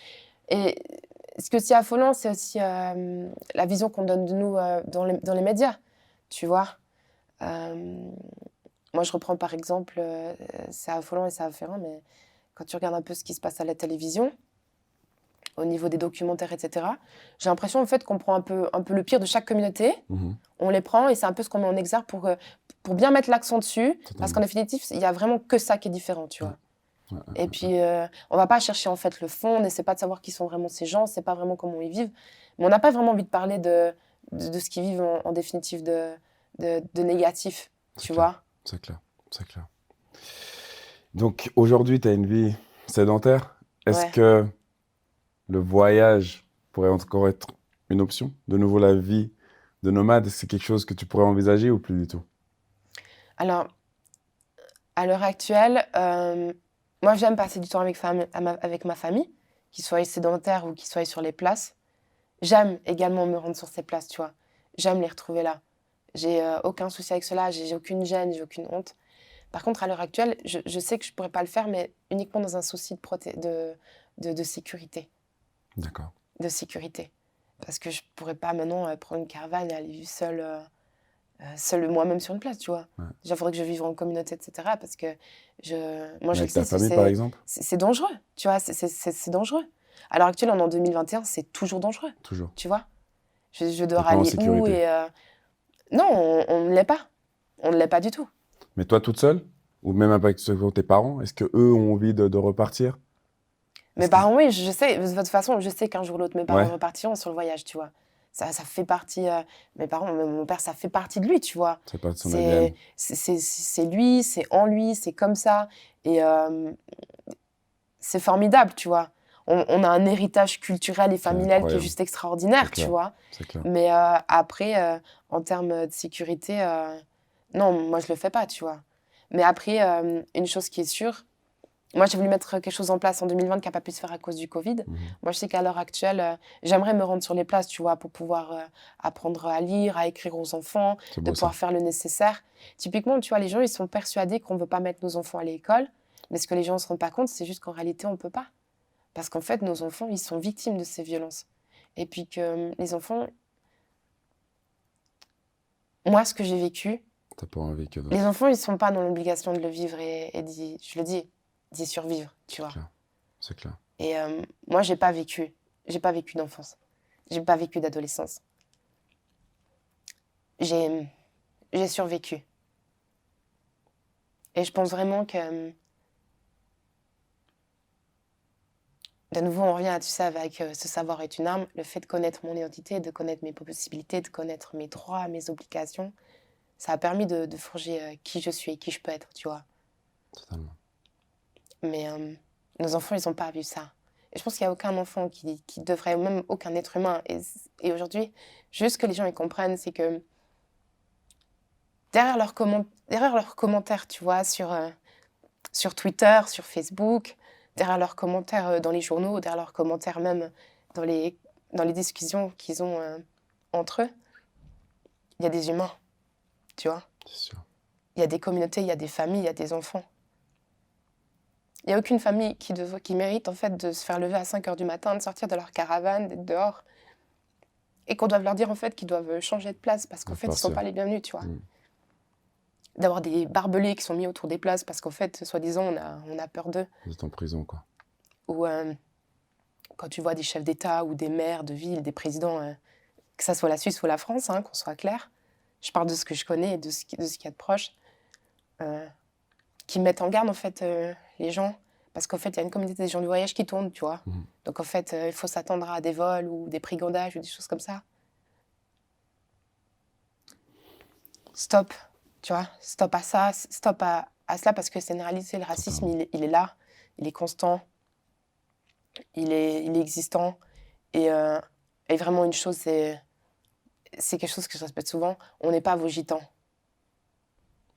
Et ce qui est aussi affolant, c'est aussi la vision qu'on donne de nous dans les médias, tu vois. Moi, je reprends par exemple, c'est affolant et c'est affairant, mais quand tu regardes un peu ce qui se passe à la télévision, au niveau des documentaires, etc., j'ai l'impression en fait qu'on prend un peu le pire de chaque communauté, on les prend et c'est un peu ce qu'on met en exergue pour bien mettre l'accent dessus, parce qu'en définitive, il n'y a vraiment que ça qui est différent, tu vois. Et puis, on va pas chercher en fait le fond, on n'essaie pas de savoir qui sont vraiment ces gens, on sait pas vraiment comment ils vivent, mais on n'a pas vraiment envie de parler de ce qu'ils vivent en définitive de négatif, tu vois. C'est clair, c'est clair. Donc aujourd'hui, tu as une vie sédentaire. Est-ce que le voyage pourrait encore être une option? De nouveau, la vie de nomade, c'est quelque chose que tu pourrais envisager ou plus du tout? Alors, à l'heure actuelle, moi, j'aime passer du temps avec ma famille, qu'ils soient sédentaires ou qu'ils soient sur les places. J'aime également me rendre sur ces places, tu vois. J'aime les retrouver là. J'ai aucun souci avec cela, j'ai aucune gêne, j'ai aucune honte. Par contre, à l'heure actuelle, je sais que je ne pourrais pas le faire, mais uniquement dans un souci de sécurité. D'accord. De sécurité. Parce que je ne pourrais pas maintenant prendre une caravane et aller vivre seule moi-même sur une place, tu vois. Déjà, il faudrait que je vive en communauté, etc. Parce que moi, je avec sais, ta famille, par exemple? C'est dangereux, tu vois, c'est dangereux. À l'heure actuelle, on est en 2021, c'est toujours dangereux. Toujours. Tu vois. Je dois aller où et... Non, on ne l'est pas. On ne l'est pas du tout. Mais toi, toute seule? Ou même avec tes parents? Est-ce qu'eux ont envie de repartir? Mes parents, oui, je sais. De toute façon, je sais qu'un jour ou l'autre, mes parents repartiront sur le voyage, tu vois. Ça fait partie... mes parents, mon père, ça fait partie de lui, tu vois. C'est pas de son ADN. C'est lui, c'est en lui, c'est comme ça. Et c'est formidable, tu vois. On a un héritage culturel et familial qui est juste extraordinaire, tu vois. C'est clair. Mais après, en termes de sécurité, non, moi, je le fais pas, tu vois. Mais après, une chose qui est sûre, moi, j'ai voulu mettre quelque chose en place en 2020 qui n'a pas pu se faire à cause du Covid. Moi, je sais qu'à l'heure actuelle, j'aimerais me rendre sur les places, tu vois, pour pouvoir apprendre à lire, à écrire aux enfants, de pouvoir faire le nécessaire. Typiquement, tu vois, les gens, ils sont persuadés qu'on ne veut pas mettre nos enfants à l'école. Mais ce que les gens ne se rendent pas compte, c'est juste qu'en réalité, on ne peut pas. Parce qu'en fait, nos enfants, ils sont victimes de ces violences. Et puis que les enfants... Moi, ce que j'ai vécu... T'as pas envie que les enfants, ils ne sont pas dans l'obligation de le vivre et je le dis, d'y survivre, tu vois. C'est clair. Et moi, j'ai pas vécu d'enfance. J'ai pas vécu d'adolescence. J'ai survécu. Et je pense vraiment que de nouveau, on revient, tu sais, avec ce savoir est une arme. Le fait de connaître mon identité, de connaître mes possibilités, de connaître mes droits, mes obligations, ça a permis de forger qui je suis et qui je peux être, tu vois. Totalement. Mais nos enfants, ils n'ont pas vu ça. Et je pense qu'il n'y a aucun enfant qui devrait, même aucun être humain. Et aujourd'hui, juste que les gens ils comprennent, c'est que derrière leurs commentaires, tu vois, sur Twitter, sur Facebook, derrière leurs commentaires dans les journaux, derrière leurs commentaires même dans les discussions qu'ils ont entre eux, il y a des humains, tu vois. C'est sûr. Il y a des communautés, il y a des familles, il y a des enfants. Il n'y a aucune famille qui mérite en fait de se faire lever à 5h du matin, de sortir de leur caravane, d'être dehors. Et qu'on doive leur dire en fait qu'ils doivent changer de place parce qu'en fait, ils ne sont pas les bienvenus, tu vois. D'avoir des barbelés qui sont mis autour des places parce qu'en fait, soi-disant, on a peur d'eux. Vous êtes en prison, quoi. Ou quand tu vois des chefs d'État ou des maires de ville, des présidents, que ça soit la Suisse ou la France, hein, qu'on soit clair. Je parle de ce que je connais et de ce qu'il y a de proche. Qui mettent en garde en fait les gens parce qu'en fait il y a une communauté des gens du voyage qui tourne, tu vois. Donc en fait il faut s'attendre à des vols ou des brigandages ou des choses comme ça. Stop, tu vois, stop à ça, stop à cela parce que c'est une réalité. Le racisme il est là, il est constant, il est existant et vraiment une chose c'est quelque chose que je répète souvent, on n'est pas vos gitans.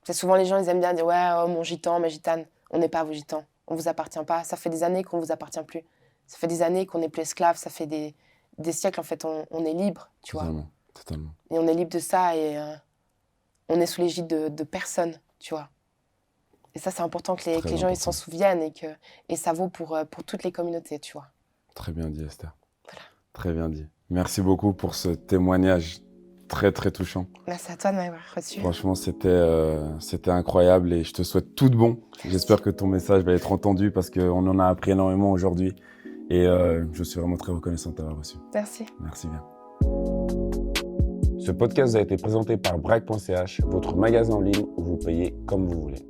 C'est souvent les gens, ils aiment bien dire « Ouais, oh, mon gitan, ma gitane ». On n'est pas vos gitans. On ne vous appartient pas. Ça fait des années qu'on ne vous appartient plus. Ça fait des années qu'on n'est plus esclaves. Ça fait des siècles, en fait, on est libre, tu vois. Totalement. Et on est libre de ça et on est sous l'égide de personne, tu vois. Et ça, c'est important que les gens ils s'en souviennent et ça vaut pour toutes les communautés, tu vois. Très bien dit, Esther. Voilà. Très bien dit. Merci beaucoup pour ce témoignage très, très touchant. Merci à toi de m'avoir reçu. Franchement, c'était incroyable et je te souhaite tout de bon. J'espère que ton message va être entendu parce qu'on en a appris énormément aujourd'hui et je suis vraiment très reconnaissant de t'avoir reçu. Merci. Merci bien. Ce podcast a été présenté par Bragg.ch, votre magasin en ligne où vous payez comme vous voulez.